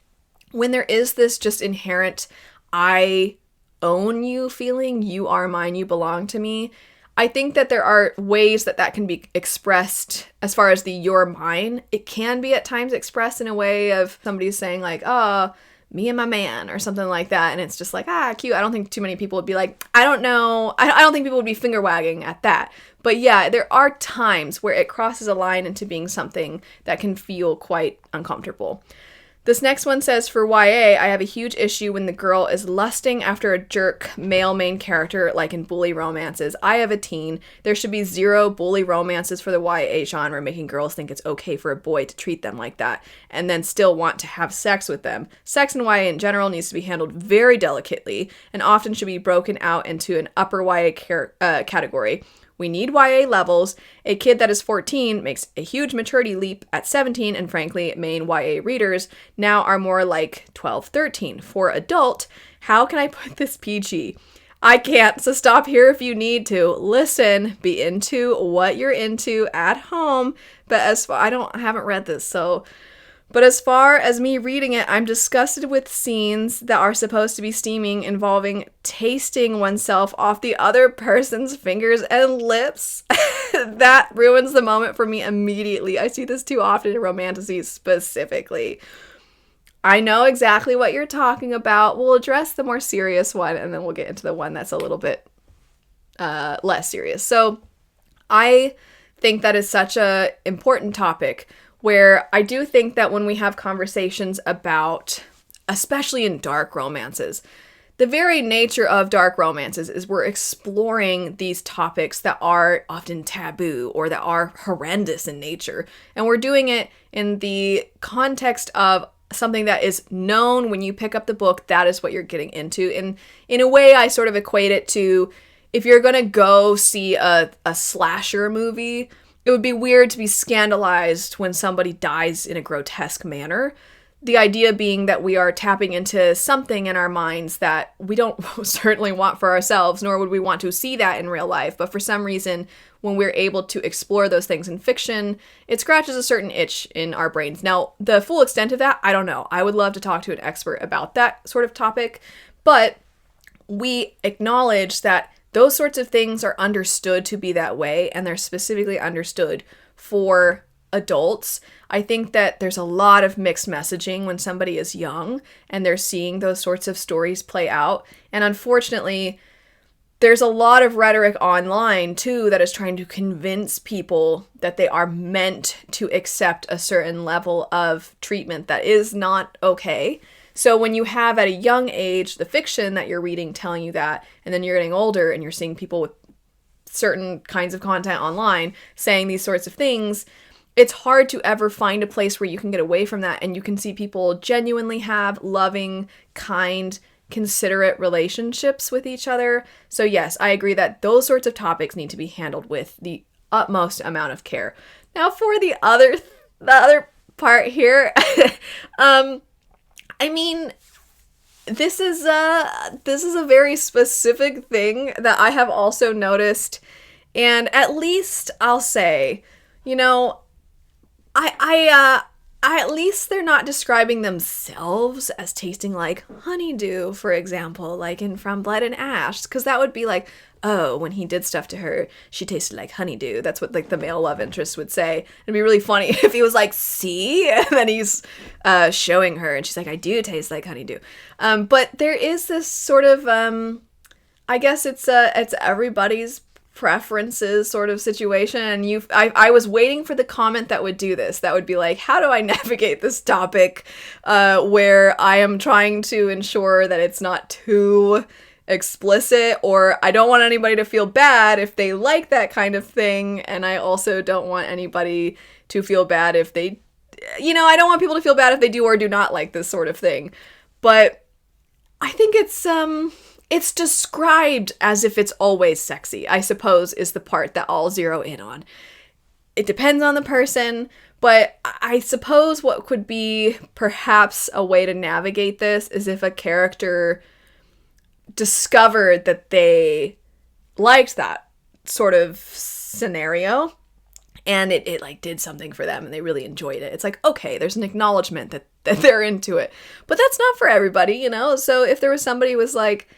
when there is this just inherent, I own you feeling, you are mine, you belong to me, I think that there are ways that that can be expressed as far as the you're mine. It can be at times expressed in a way of somebody saying like, oh, me and my man or something like that. And it's just like, cute. I don't think too many people would be like, I don't know. I don't think people would be finger wagging at that. But yeah, there are times where it crosses a line into being something that can feel quite uncomfortable. This next one says, for YA, I have a huge issue when the girl is lusting after a jerk male main character, like in bully romances. I have a teen. There should be 0 bully romances for the YA genre, making girls think it's okay for a boy to treat them like that, and then still want to have sex with them. Sex in YA in general needs to be handled very delicately, and often should be broken out into an upper YA category. We need YA levels. A kid that is 14 makes a huge maturity leap at 17, and frankly, main YA readers now are more like 12, 13. For adult, how can I put this PG? I can't, so stop here if you need to. Listen, be into what you're into at home, but I haven't read this, so... But as far as me reading it, I'm disgusted with scenes that are supposed to be steaming involving tasting oneself off the other person's fingers and lips. That ruins the moment for me immediately. I see this too often in romanticies specifically. I know exactly what you're talking about. We'll address the more serious one, and then we'll get into the one that's a little bit less serious. So I think that is such a important topic, where I do think that when we have conversations about, especially in dark romances, the very nature of dark romances is we're exploring these topics that are often taboo or that are horrendous in nature. And we're doing it in the context of something that is known when you pick up the book, that is what you're getting into. And in a way, I sort of equate it to, if you're going to go see a slasher movie, it would be weird to be scandalized when somebody dies in a grotesque manner. The idea being that we are tapping into something in our minds that we don't certainly want for ourselves, nor would we want to see that in real life. But for some reason, when we're able to explore those things in fiction, it scratches a certain itch in our brains. Now, the full extent of that, I don't know. I would love to talk to an expert about that sort of topic. But we acknowledge that those sorts of things are understood to be that way, and they're specifically understood for adults. I think that there's a lot of mixed messaging when somebody is young and they're seeing those sorts of stories play out. And unfortunately, there's a lot of rhetoric online, too, that is trying to convince people that they are meant to accept a certain level of treatment that is not okay. So when you have at a young age the fiction that you're reading telling you that, and then you're getting older and you're seeing people with certain kinds of content online saying these sorts of things, it's hard to ever find a place where you can get away from that and you can see people genuinely have loving, kind, considerate relationships with each other. So yes, I agree that those sorts of topics need to be handled with the utmost amount of care. Now for the other part here, I mean, this is a very specific thing that I have also noticed, and at least I'll say, you know, I at least they're not describing themselves as tasting like honeydew, for example, like in From Blood and Ash, because that would be like, oh, when he did stuff to her, she tasted like honeydew. That's what like the male love interest would say. It'd be really funny if he was like, see? And then he's showing her and she's like, I do taste like honeydew. But there is this sort of, I guess it's everybody's preferences sort of situation. And I was waiting for the comment that would do this. That would be like, how do I navigate this topic where I am trying to ensure that it's not too explicit, or I don't want anybody to feel bad if they like that kind of thing, and I also don't want anybody to feel bad if they, I don't want people to feel bad if they do or do not like this sort of thing. But I think it's described as if it's always sexy, I suppose, is the part that I'll zero in on. It depends on the person, But I suppose what could be perhaps a way to navigate this is if a character discovered that they liked that sort of scenario and it like did something for them and they really enjoyed it. It's like, okay, there's an acknowledgement that they're into it. But that's not for everybody, you know? So if there was somebody who was like,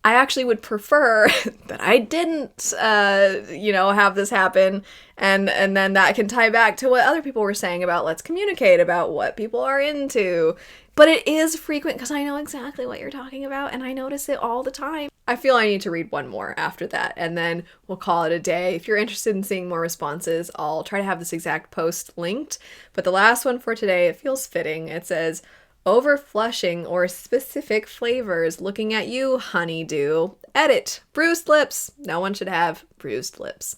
I actually would prefer that I didn't, have this happen. And then that can tie back to what other people were saying about let's communicate about what people are into. But it is frequent because I know exactly what you're talking about and I notice it all the time. I feel I need to read one more after that and then we'll call it a day. If you're interested in seeing more responses, I'll try to have this exact post linked. But the last one for today, it feels fitting. It says, over flushing or specific flavors. Looking at you, honeydew. Edit. Bruised lips. No one should have bruised lips.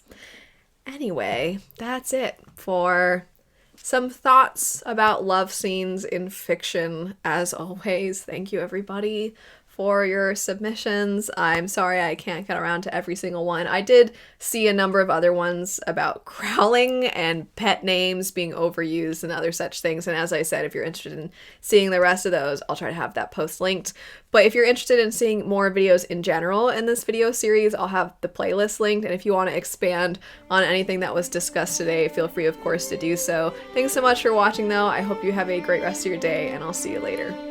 Anyway, that's it for some thoughts about love scenes in fiction. As always, thank you everybody for your submissions. I'm sorry I can't get around to every single one. I did see a number of other ones about growling and pet names being overused and other such things. And as I said, if you're interested in seeing the rest of those, I'll try to have that post linked. But if you're interested in seeing more videos in general in this video series, I'll have the playlist linked. And if you want to expand on anything that was discussed today, feel free, of course, to do so. Thanks so much for watching, though. I hope you have a great rest of your day, and I'll see you later.